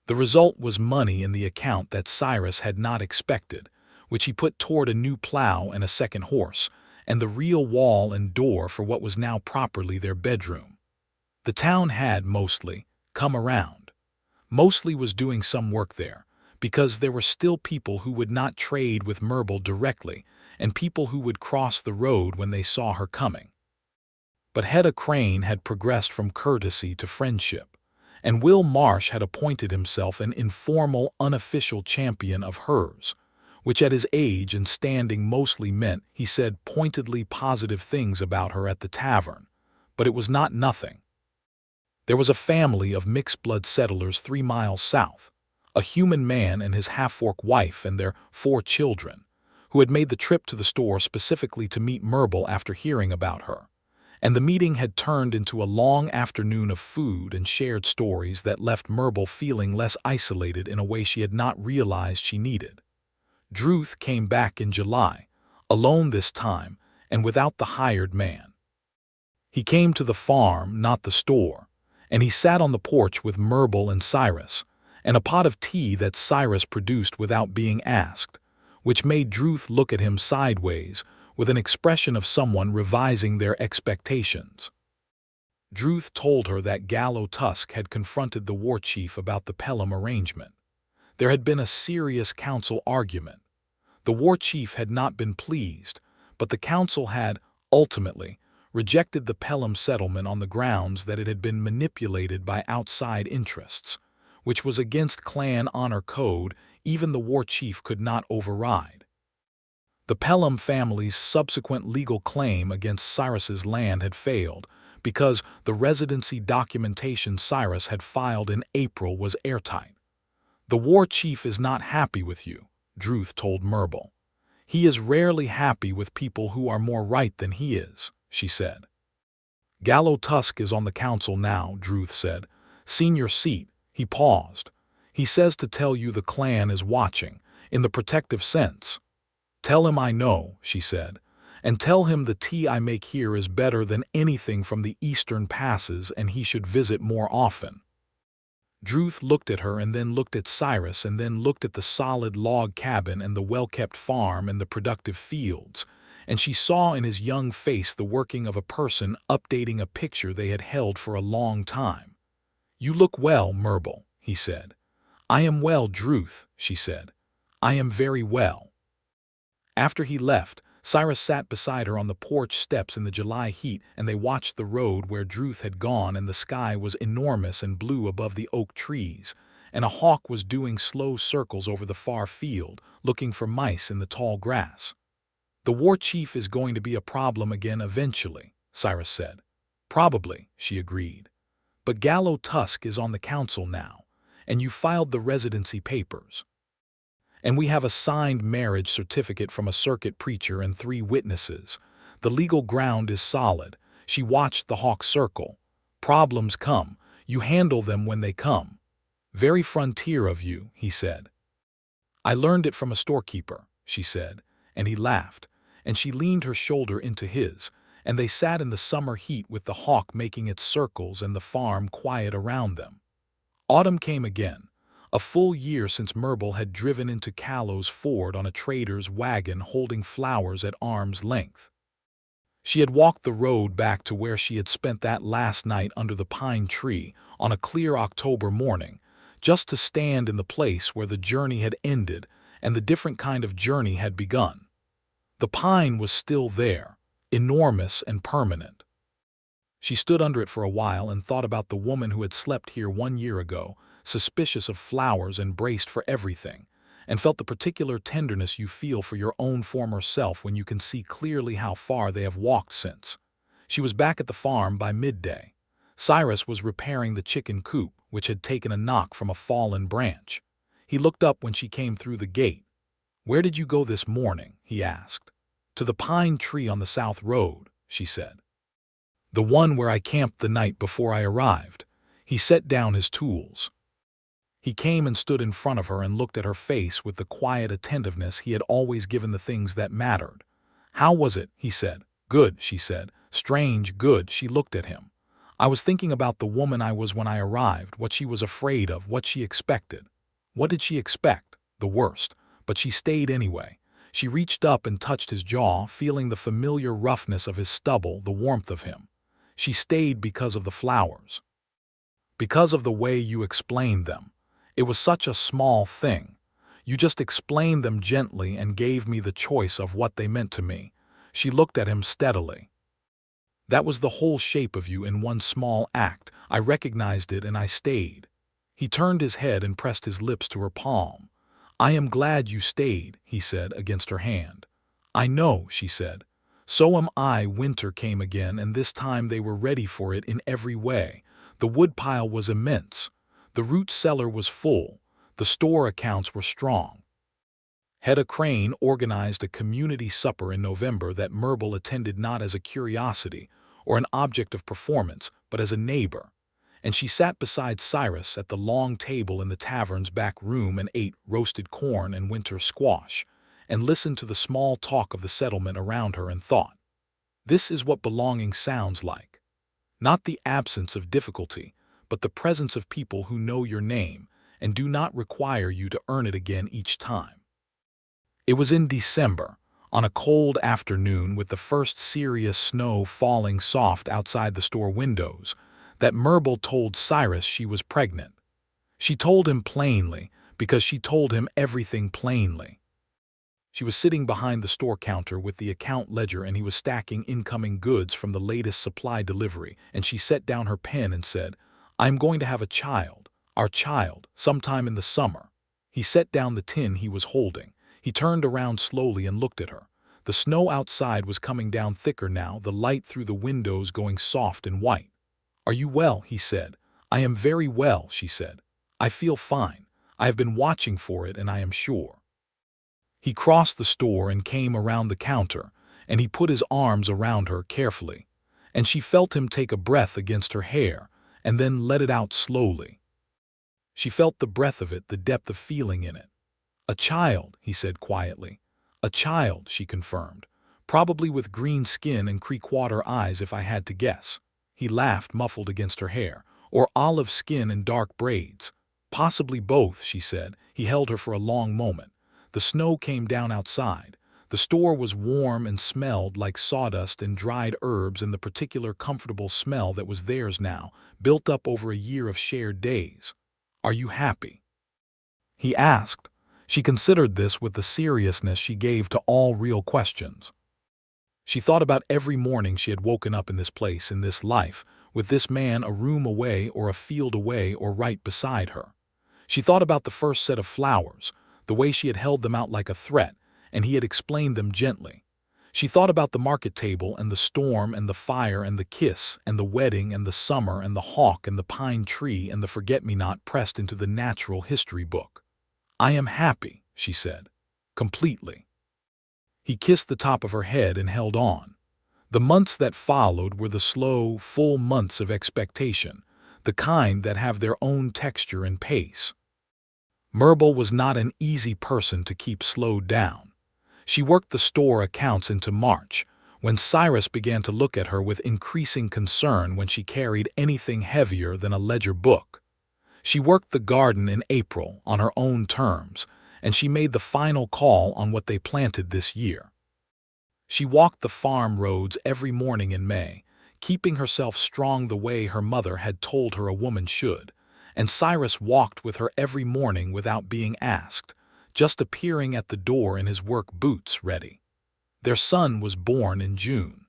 The result was money in the account that Cyrus had not expected, which he put toward a new plow and a second horse, and the real wall and door for what was now properly their bedroom. The town had, mostly, come around. Mostly was doing some work there, because there were still people who would not trade with Murbul directly, and people who would cross the road when they saw her coming. But Hedda Crane had progressed from courtesy to friendship, and Will Marsh had appointed himself an informal, unofficial champion of hers, which at his age and standing mostly meant he said pointedly positive things about her at the tavern, but it was not nothing. There was a family of mixed-blood settlers 3 miles south, a human man and his half-orc wife and their 4 children, who had made the trip to the store specifically to meet Murbul after hearing about her. And the meeting had turned into a long afternoon of food and shared stories that left Murbul feeling less isolated in a way she had not realized she needed. Druth came back in July, alone this time and without the hired man. He came to the farm, not the store, and he sat on the porch with Murbul and Cyrus, and a pot of tea that Cyrus produced without being asked, which made Druth look at him sideways with an expression of someone revising their expectations. Druth told her that Callow had confronted the war chief about the Pelham arrangement. There had been a serious council argument. The war chief had not been pleased, but the council had, ultimately, rejected the Pelham settlement on the grounds that it had been manipulated by outside interests, which was against clan honor code even the war chief could not override. The Pelham family's subsequent legal claim against Cyrus's land had failed because the residency documentation Cyrus had filed in April was airtight. "The war chief is not happy with you," Druth told Murbul. "He is rarely happy with people who are more right than he is," she said. "Callow is on the council now," Druth said. "Senior seat." He paused. "He says to tell you the clan is watching, in the protective sense." "Tell him I know," she said, "and tell him the tea I make here is better than anything from the eastern passes and he should visit more often." Druth looked at her and then looked at Cyrus and then looked at the solid log cabin and the well-kept farm and the productive fields, and she saw in his young face the working of a person updating a picture they had held for a long time. "You look well, Murbul," he said. "I am well, Druth," she said. "I am very well." After he left, Cyrus sat beside her on the porch steps in the July heat, and they watched the road where Druth had gone, and the sky was enormous and blue above the oak trees, and a hawk was doing slow circles over the far field, looking for mice in the tall grass. "The war chief is going to be a problem again eventually," Cyrus said. "Probably," she agreed. "But Callow is on the council now, and you filed the residency papers. And we have a signed marriage certificate from a circuit preacher and 3 witnesses. The legal ground is solid." She watched the hawk circle. "Problems come. You handle them when they come." "Very frontier of you," he said. "I learned it from a storekeeper," she said, and he laughed, and she leaned her shoulder into his, and they sat in the summer heat with the hawk making its circles and the farm quiet around them. Autumn came again. A full year since Murbul had driven into Callow's ford on a trader's wagon holding flowers at arm's length. She had walked the road back to where she had spent that last night under the pine tree on a clear October morning, just to stand in the place where the journey had ended and the different kind of journey had begun. The pine was still there, enormous and permanent. She stood under it for a while and thought about the woman who had slept here 1 year ago, suspicious of flowers and braced for everything, and felt the particular tenderness you feel for your own former self when you can see clearly how far they have walked since. She was back at the farm by midday. Cyrus was repairing the chicken coop, which had taken a knock from a fallen branch. He looked up when she came through the gate. "Where did you go this morning?" he asked. "To the pine tree on the south road," she said. "The one where I camped the night before I arrived." He set down his tools. He came and stood in front of her and looked at her face with the quiet attentiveness he had always given the things that mattered. "How was it?" he said. "Good," she said. "Strange, good." She looked at him. "I was thinking about the woman I was when I arrived, what she was afraid of, what she expected." What did she expect? The worst. But she stayed anyway. She reached up and touched his jaw, feeling the familiar roughness of his stubble, the warmth of him. She stayed because of the flowers. Because of the way you explained them. It was such a small thing. You just explained them gently and gave me the choice of what they meant to me. She looked at him steadily. "That was the whole shape of you in one small act. I recognized it and I stayed." He turned his head and pressed his lips to her palm. "I am glad you stayed," he said against her hand. "I know," she said. So am I. Winter came again, and this time they were ready for it in every way. The woodpile was immense. The root cellar was full. The store accounts were strong. Hedda Crane organized a community supper in November that Murbul attended not as a curiosity or an object of performance, but as a neighbor. And she sat beside Cyrus at the long table in the tavern's back room and ate roasted corn and winter squash, and listened to the small talk of the settlement around her and thought, this is what belonging sounds like. Not the absence of difficulty, but the presence of people who know your name and do not require you to earn it again each time. It was in December, on a cold afternoon with the first serious snow falling soft outside the store windows, that Murbul told Cyrus she was pregnant. She told him plainly, because she told him everything plainly. She was sitting behind the store counter with the account ledger, and he was stacking incoming goods from the latest supply delivery, and she set down her pen and said, "I am going to have a child, our child, sometime in the summer." He set down the tin he was holding. He turned around slowly and looked at her. The snow outside was coming down thicker now, the light through the windows going soft and white. "Are you well?" he said. "I am very well," she said. "I feel fine. I have been watching for it, and I am sure." He crossed the store and came around the counter, and he put his arms around her carefully, and she felt him take a breath against her hair and then let it out slowly. She felt the breath of it, the depth of feeling in it. "A child," he said quietly. "A child," she confirmed. "Probably with green skin and creek-water eyes if I had to guess." He laughed, muffled against her hair. "Or olive skin and dark braids." "Possibly both," she said. He held her for a long moment. The snow came down outside. The store was warm and smelled like sawdust and dried herbs, and the particular comfortable smell that was theirs now, built up over a year of shared days. "Are you happy?" he asked. She considered this with the seriousness she gave to all real questions. She thought about every morning she had woken up in this place, in this life, with this man a room away or a field away or right beside her. She thought about the first set of flowers, the way she had held them out like a threat, and he had explained them gently. She thought about the market table and the storm and the fire and the kiss and the wedding and the summer and the hawk and the pine tree and the forget-me-not pressed into the natural history book. "I am happy," she said, "completely." He kissed the top of her head and held on. The months that followed were the slow, full months of expectation, the kind that have their own texture and pace. Murbul was not an easy person to keep slowed down. She worked the store accounts into March, when Cyrus began to look at her with increasing concern when she carried anything heavier than a ledger book. She worked the garden in April on her own terms, and she made the final call on what they planted this year. She walked the farm roads every morning in May, keeping herself strong the way her mother had told her a woman should, and Cyrus walked with her every morning without being asked, just appearing at the door in his work boots ready. Their son was born in June.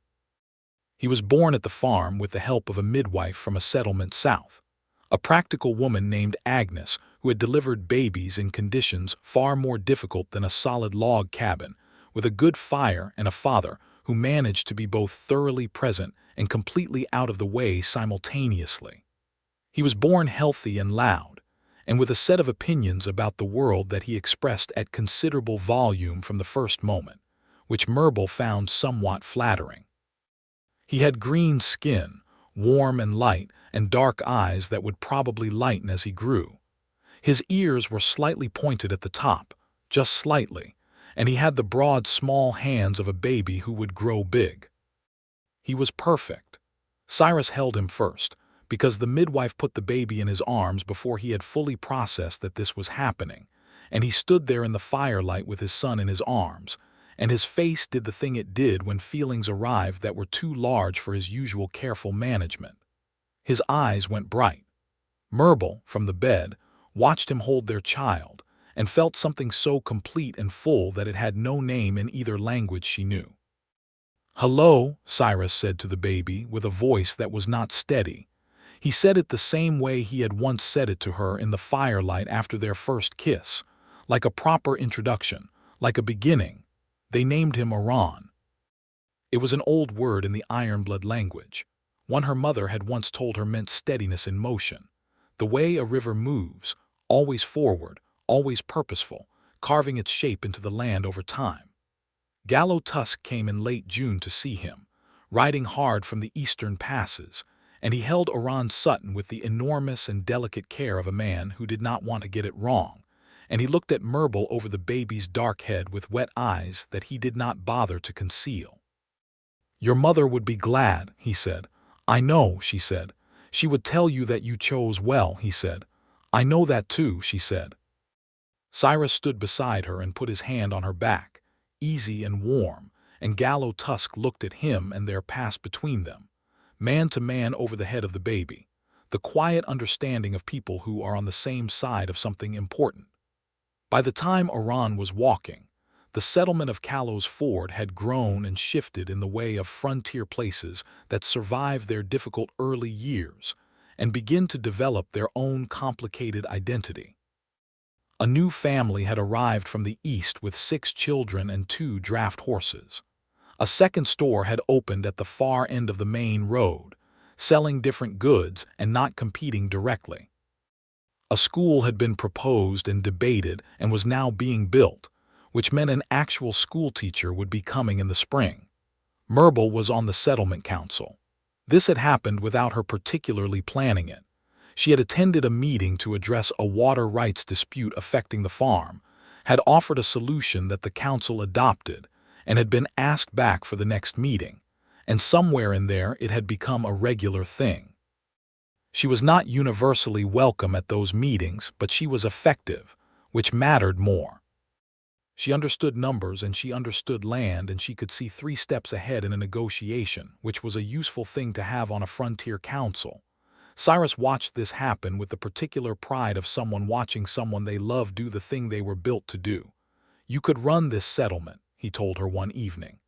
He was born at the farm with the help of a midwife from a settlement south, a practical woman named Agnes, who had delivered babies in conditions far more difficult than a solid log cabin, with a good fire, and a father who managed to be both thoroughly present and completely out of the way simultaneously. He was born healthy and loud, and with a set of opinions about the world that he expressed at considerable volume from the first moment, which Murbul found somewhat flattering. He had green skin, warm and light, and dark eyes that would probably lighten as he grew. His ears were slightly pointed at the top, just slightly, and he had the broad, small hands of a baby who would grow big. He was perfect. Cyrus held him first, because the midwife put the baby in his arms before he had fully processed that this was happening, and he stood there in the firelight with his son in his arms, and his face did the thing it did when feelings arrived that were too large for his usual careful management. His eyes went bright. Murbul, from the bed, watched him hold their child, and felt something so complete and full that it had no name in either language she knew. "Hello," Cyrus said to the baby with a voice that was not steady. He said it the same way he had once said it to her in the firelight after their first kiss, like a proper introduction, like a beginning. They named him Iran. It was an old word in the Ironblood language, one her mother had once told her meant steadiness in motion. The way a river moves, always forward, always purposeful, carving its shape into the land over time. Callow Tusk came in late June to see him, riding hard from the eastern passes, and he held Sutton with the enormous and delicate care of a man who did not want to get it wrong, and he looked at Murbul over the baby's dark head with wet eyes that he did not bother to conceal. "Your mother would be glad," he said. "I know," she said. "She would tell you that you chose well," he said. "I know that too," she said. Cyrus stood beside her and put his hand on her back, easy and warm, and Callow Tusk looked at him, and there passed between them, man to man over the head of the baby, the quiet understanding of people who are on the same side of something important. By the time Oran was walking, the settlement of Callow's Ford had grown and shifted in the way of frontier places that survive their difficult early years and begin to develop their own complicated identity. A new family had arrived from the east with 6 children and 2 draft horses. A second store had opened at the far end of the main road, selling different goods and not competing directly. A school had been proposed and debated and was now being built, which meant an actual school teacher would be coming in the spring. Murbul was on the settlement council. This had happened without her particularly planning it. She had attended a meeting to address a water rights dispute affecting the farm, had offered a solution that the council adopted, and had been asked back for the next meeting, and somewhere in there it had become a regular thing. She was not universally welcome at those meetings, but she was effective, which mattered more. She understood numbers and she understood land, and she could see 3 steps ahead in a negotiation, which was a useful thing to have on a frontier council. Cyrus watched this happen with the particular pride of someone watching someone they love do the thing they were built to do. "You could run this settlement," he told her one evening.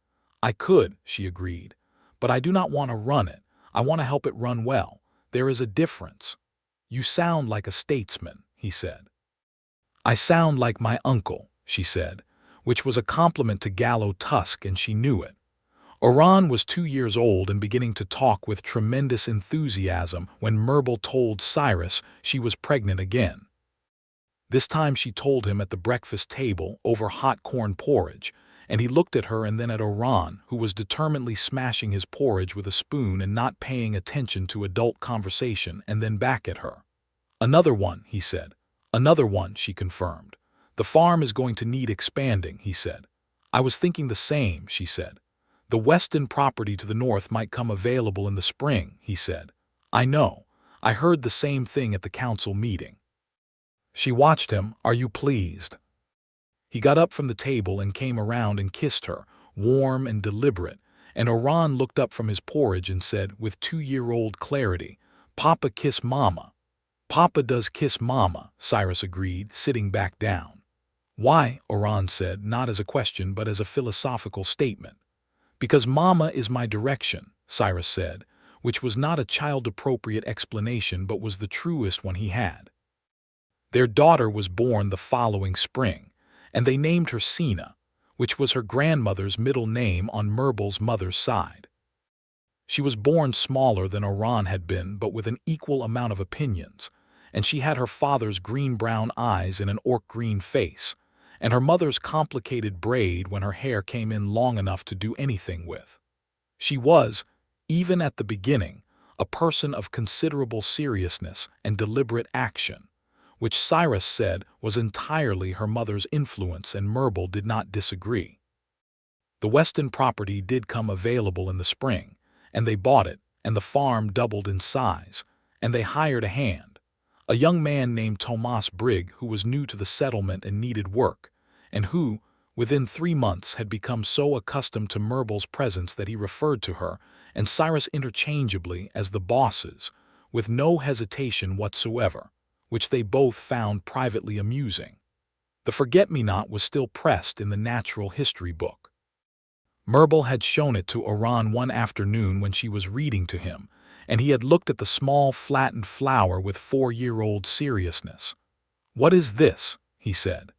"I could," she agreed, "but I do not want to run it. I want to help it run well. There is a difference." "You sound like a statesman," he said. "I sound like my uncle," she said, which was a compliment to Callow Tusk, and she knew it. Oran was 2 years old and beginning to talk with tremendous enthusiasm when Murbul told Cyrus she was pregnant again. This time she told him at the breakfast table over hot corn porridge, and he looked at her and then at Oran, who was determinedly smashing his porridge with a spoon and not paying attention to adult conversation, and then back at her. "Another one," he said. "Another one," she confirmed. "The farm is going to need expanding," he said. "I was thinking the same," she said. "The Weston property to the north might come available in the spring," he said. "I know. I heard the same thing at the council meeting." She watched him. "Are you pleased?" He got up from the table and came around and kissed her, warm and deliberate, and Oran looked up from his porridge and said, with 2-year-old clarity, "Papa kiss Mama." "Papa does kiss Mama," Cyrus agreed, sitting back down. "Why?" Oran said, not as a question but as a philosophical statement. "Because Mama is my direction," Cyrus said, which was not a child-appropriate explanation but was the truest one he had. Their daughter was born the following spring, and they named her Sina, which was her grandmother's middle name on Murbul's mother's side. She was born smaller than Oran had been, but with an equal amount of opinions, and she had her father's green-brown eyes and an orc-green face, and her mother's complicated braid when her hair came in long enough to do anything with. She was, even at the beginning, a person of considerable seriousness and deliberate action, which Cyrus said was entirely her mother's influence, and Murbul did not disagree. The Weston property did come available in the spring, and they bought it, and the farm doubled in size, and they hired a hand, a young man named Tomas Brigg, who was new to the settlement and needed work, and who, within 3 months, had become so accustomed to Murbul's presence that he referred to her and Cyrus interchangeably as the bosses, with no hesitation whatsoever, which they both found privately amusing. The forget-me-not was still pressed in the natural history book. Murbul had shown it to Oran one afternoon when she was reading to him, and he had looked at the small flattened flower with 4-year-old seriousness. "What is this?" he said.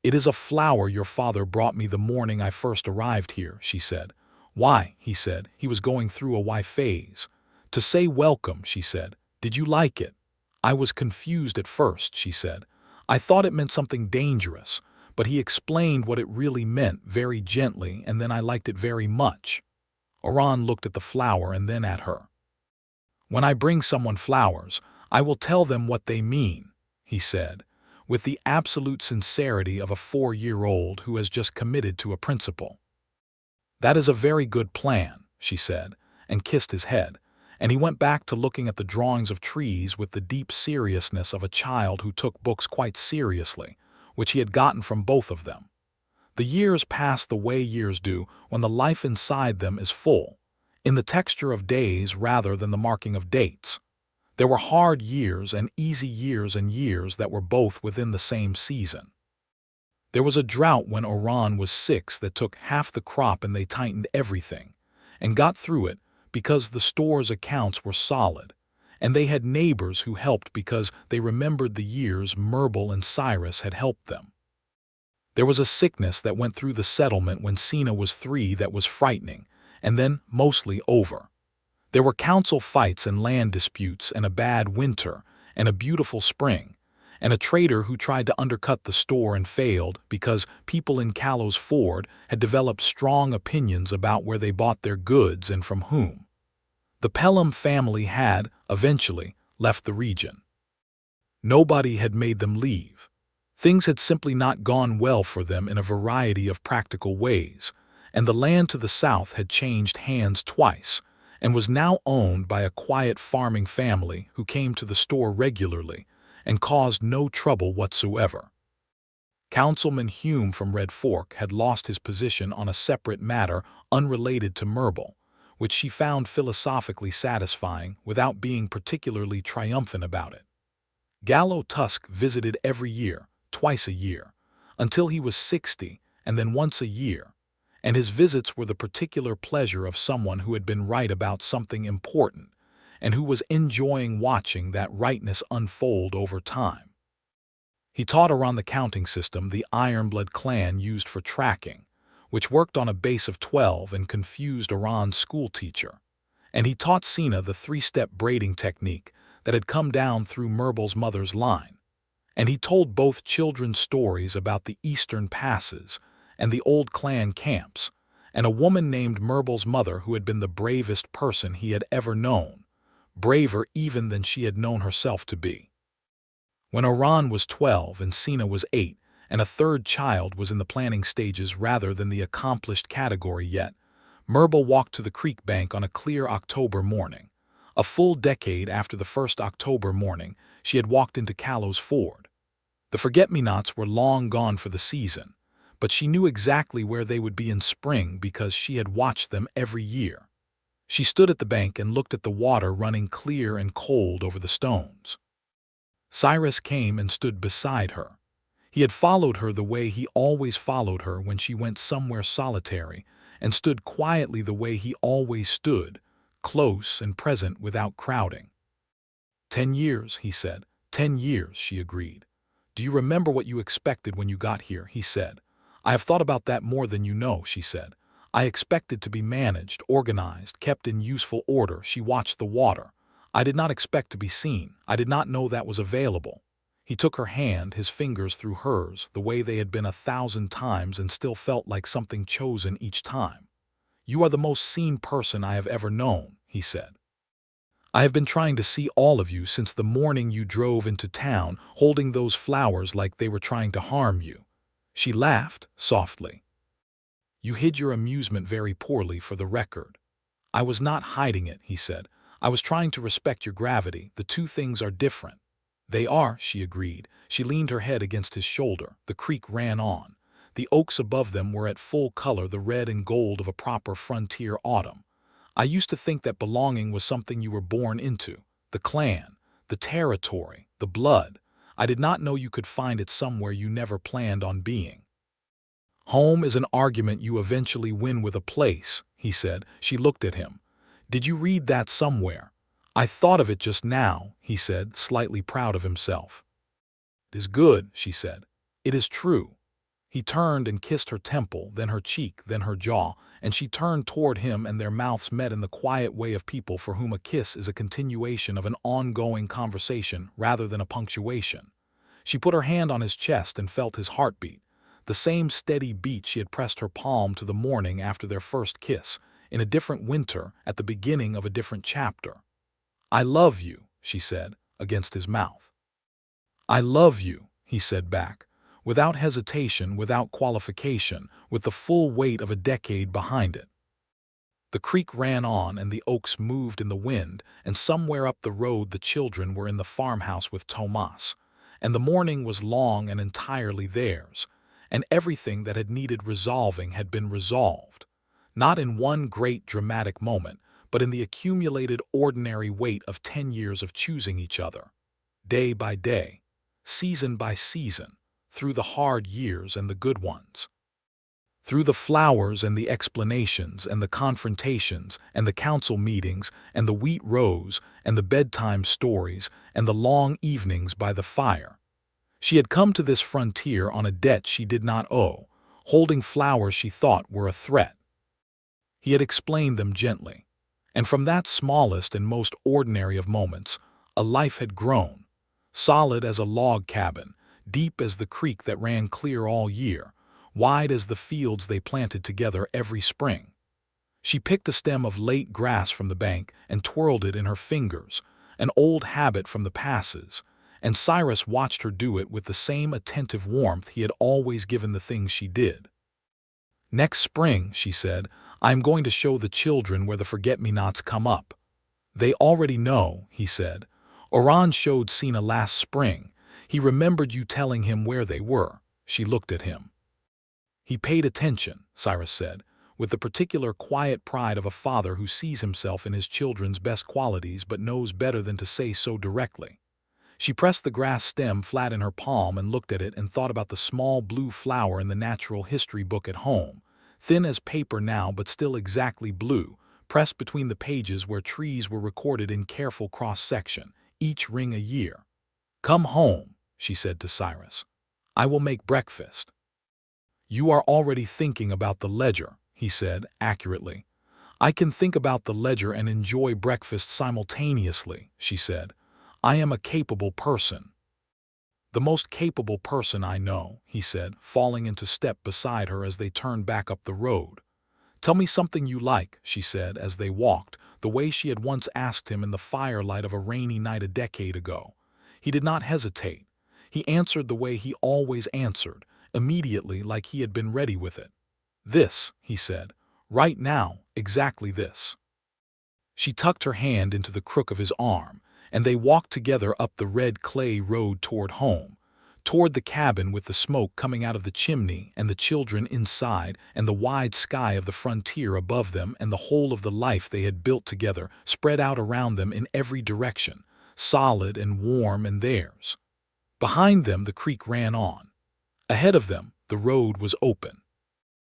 "It is a flower your father brought me the morning I first arrived here," she said. Why, he said, he was going through a why phase. To say welcome, she said. Did you like it? I was confused at first, she said. I thought it meant something dangerous, but he explained what it really meant very gently, and then I liked it very much. Oran looked at the flower and then at her. When I bring someone flowers, I will tell them what they mean, he said, with the absolute sincerity of a 4-year-old who has just committed to a principle. That is a very good plan, she said, and kissed his head, and he went back to looking at the drawings of trees with the deep seriousness of a child who took books quite seriously, which he had gotten from both of them. The years passed the way years do when the life inside them is full, in the texture of days rather than the marking of dates. There were hard years and easy years and years that were both within the same season. There was a drought when Oran was 6 that took half the crop, and they tightened everything and got through it because the store's accounts were solid, and they had neighbors who helped because they remembered the years Murbul and Cyrus had helped them. There was a sickness that went through the settlement when Sina was 3 that was frightening, and then mostly over. There were council fights and land disputes and a bad winter and a beautiful spring, and a trader who tried to undercut the store and failed because people in Callow's Ford had developed strong opinions about where they bought their goods and from whom. The Pelham family had, eventually, left the region. Nobody had made them leave. Things had simply not gone well for them in a variety of practical ways, and the land to the south had changed hands twice and was now owned by a quiet farming family who came to the store regularly and caused no trouble whatsoever. Councilman Hume from Red Fork had lost his position on a separate matter unrelated to Murbul, which she found philosophically satisfying without being particularly triumphant about it. Callow Tusk visited every year, twice a year, until he was 60, and then once a year, and his visits were the particular pleasure of someone who had been right about something important and who was enjoying watching that rightness unfold over time. He taught around the counting system the Ironblood clan used for tracking, which worked on a base of 12 and confused Iran's schoolteacher, and he taught Sina the 3-step braiding technique that had come down through Murbul's mother's line, and he told both children stories about the eastern passes and the old clan camps, and a woman named Murbul's mother who had been the bravest person he had ever known, braver even than she had known herself to be. When Oran was 12 and Sina was 8, and a third child was in the planning stages rather than the accomplished category yet, Murbul walked to the creek bank on a clear October morning. A full decade after the first October morning, she had walked into Callow's Ford. The forget-me-nots were long gone for the season, but she knew exactly where they would be in spring because she had watched them every year. She stood at the bank and looked at the water running clear and cold over the stones. Cyrus came and stood beside her. He had followed her the way he always followed her when she went somewhere solitary, and stood quietly the way he always stood, close and present without crowding. 10 years, he said. 10 years, she agreed. Do you remember what you expected when you got here, he said. I have thought about that more than you know, she said. I expected to be managed, organized, kept in useful order. She watched the water. I did not expect to be seen. I did not know that was available. He took her hand, his fingers through hers, the way they had been 1,000 times and still felt like something chosen each time. You are the most seen person I have ever known, he said. I have been trying to see all of you since the morning you drove into town, holding those flowers like they were trying to harm you. She laughed softly. You hid your amusement very poorly, for the record. I was not hiding it, he said. I was trying to respect your gravity. The two things are different. They are, she agreed. She leaned her head against his shoulder. The creek ran on. The oaks above them were at full color, the red and gold of a proper frontier autumn. I used to think that belonging was something you were born into. The clan, the territory, the blood. I did not know you could find it somewhere you never planned on being. Home is an argument you eventually win with a place, he said. She looked at him. Did you read that somewhere? I thought of it just now, he said, slightly proud of himself. It is good, she said. It is true. He turned and kissed her temple, then her cheek, then her jaw, and she turned toward him and their mouths met in the quiet way of people for whom a kiss is a continuation of an ongoing conversation rather than a punctuation. She put her hand on his chest and felt his heartbeat, the same steady beat she had pressed her palm to the morning after their first kiss, in a different winter at the beginning of a different chapter. "I love you," she said, against his mouth. "I love you," he said back, without hesitation, without qualification, with the full weight of a decade behind it. The creek ran on and the oaks moved in the wind, and somewhere up the road the children were in the farmhouse with Tomas, and the morning was long and entirely theirs, and everything that had needed resolving had been resolved, not in one great dramatic moment, but in the accumulated ordinary weight of 10 years of choosing each other, day by day, season by season, through the hard years and the good ones. Through the flowers and the explanations and the confrontations and the council meetings and the wheat rows and the bedtime stories and the long evenings by the fire. She had come to this frontier on a debt she did not owe, holding flowers she thought were a threat. He had explained them gently, and from that smallest and most ordinary of moments, a life had grown, solid as a log cabin, deep as the creek that ran clear all year, wide as the fields they planted together every spring. She picked a stem of late grass from the bank and twirled it in her fingers, an old habit from the passes, and Cyrus watched her do it with the same attentive warmth he had always given the things she did. "Next spring," she said, "I am going to show the children where the forget-me-nots come up." "They already know," he said. "Oran showed Sina last spring. He remembered you telling him where they were." She looked at him. "He paid attention," Cyrus said, with the particular quiet pride of a father who sees himself in his children's best qualities but knows better than to say so directly. She pressed the grass stem flat in her palm and looked at it and thought about the small blue flower in the natural history book at home, thin as paper now but still exactly blue, pressed between the pages where trees were recorded in careful cross-section, each ring a year. "Come home," she said to Cyrus. "I will make breakfast." "You are already thinking about the ledger," he said, accurately. "I can think about the ledger and enjoy breakfast simultaneously," she said. "I am a capable person." "The most capable person I know," he said, falling into step beside her as they turned back up the road. "Tell me something you like," she said as they walked, the way she had once asked him in the firelight of a rainy night a decade ago. He did not hesitate. He answered the way he always answered, immediately, like he had been ready with it. "This," he said, "right now, exactly this." She tucked her hand into the crook of his arm, and they walked together up the red clay road toward home, toward the cabin with the smoke coming out of the chimney and the children inside and the wide sky of the frontier above them and the whole of the life they had built together spread out around them in every direction, solid and warm and theirs. Behind them the creek ran on. Ahead of them the road was open.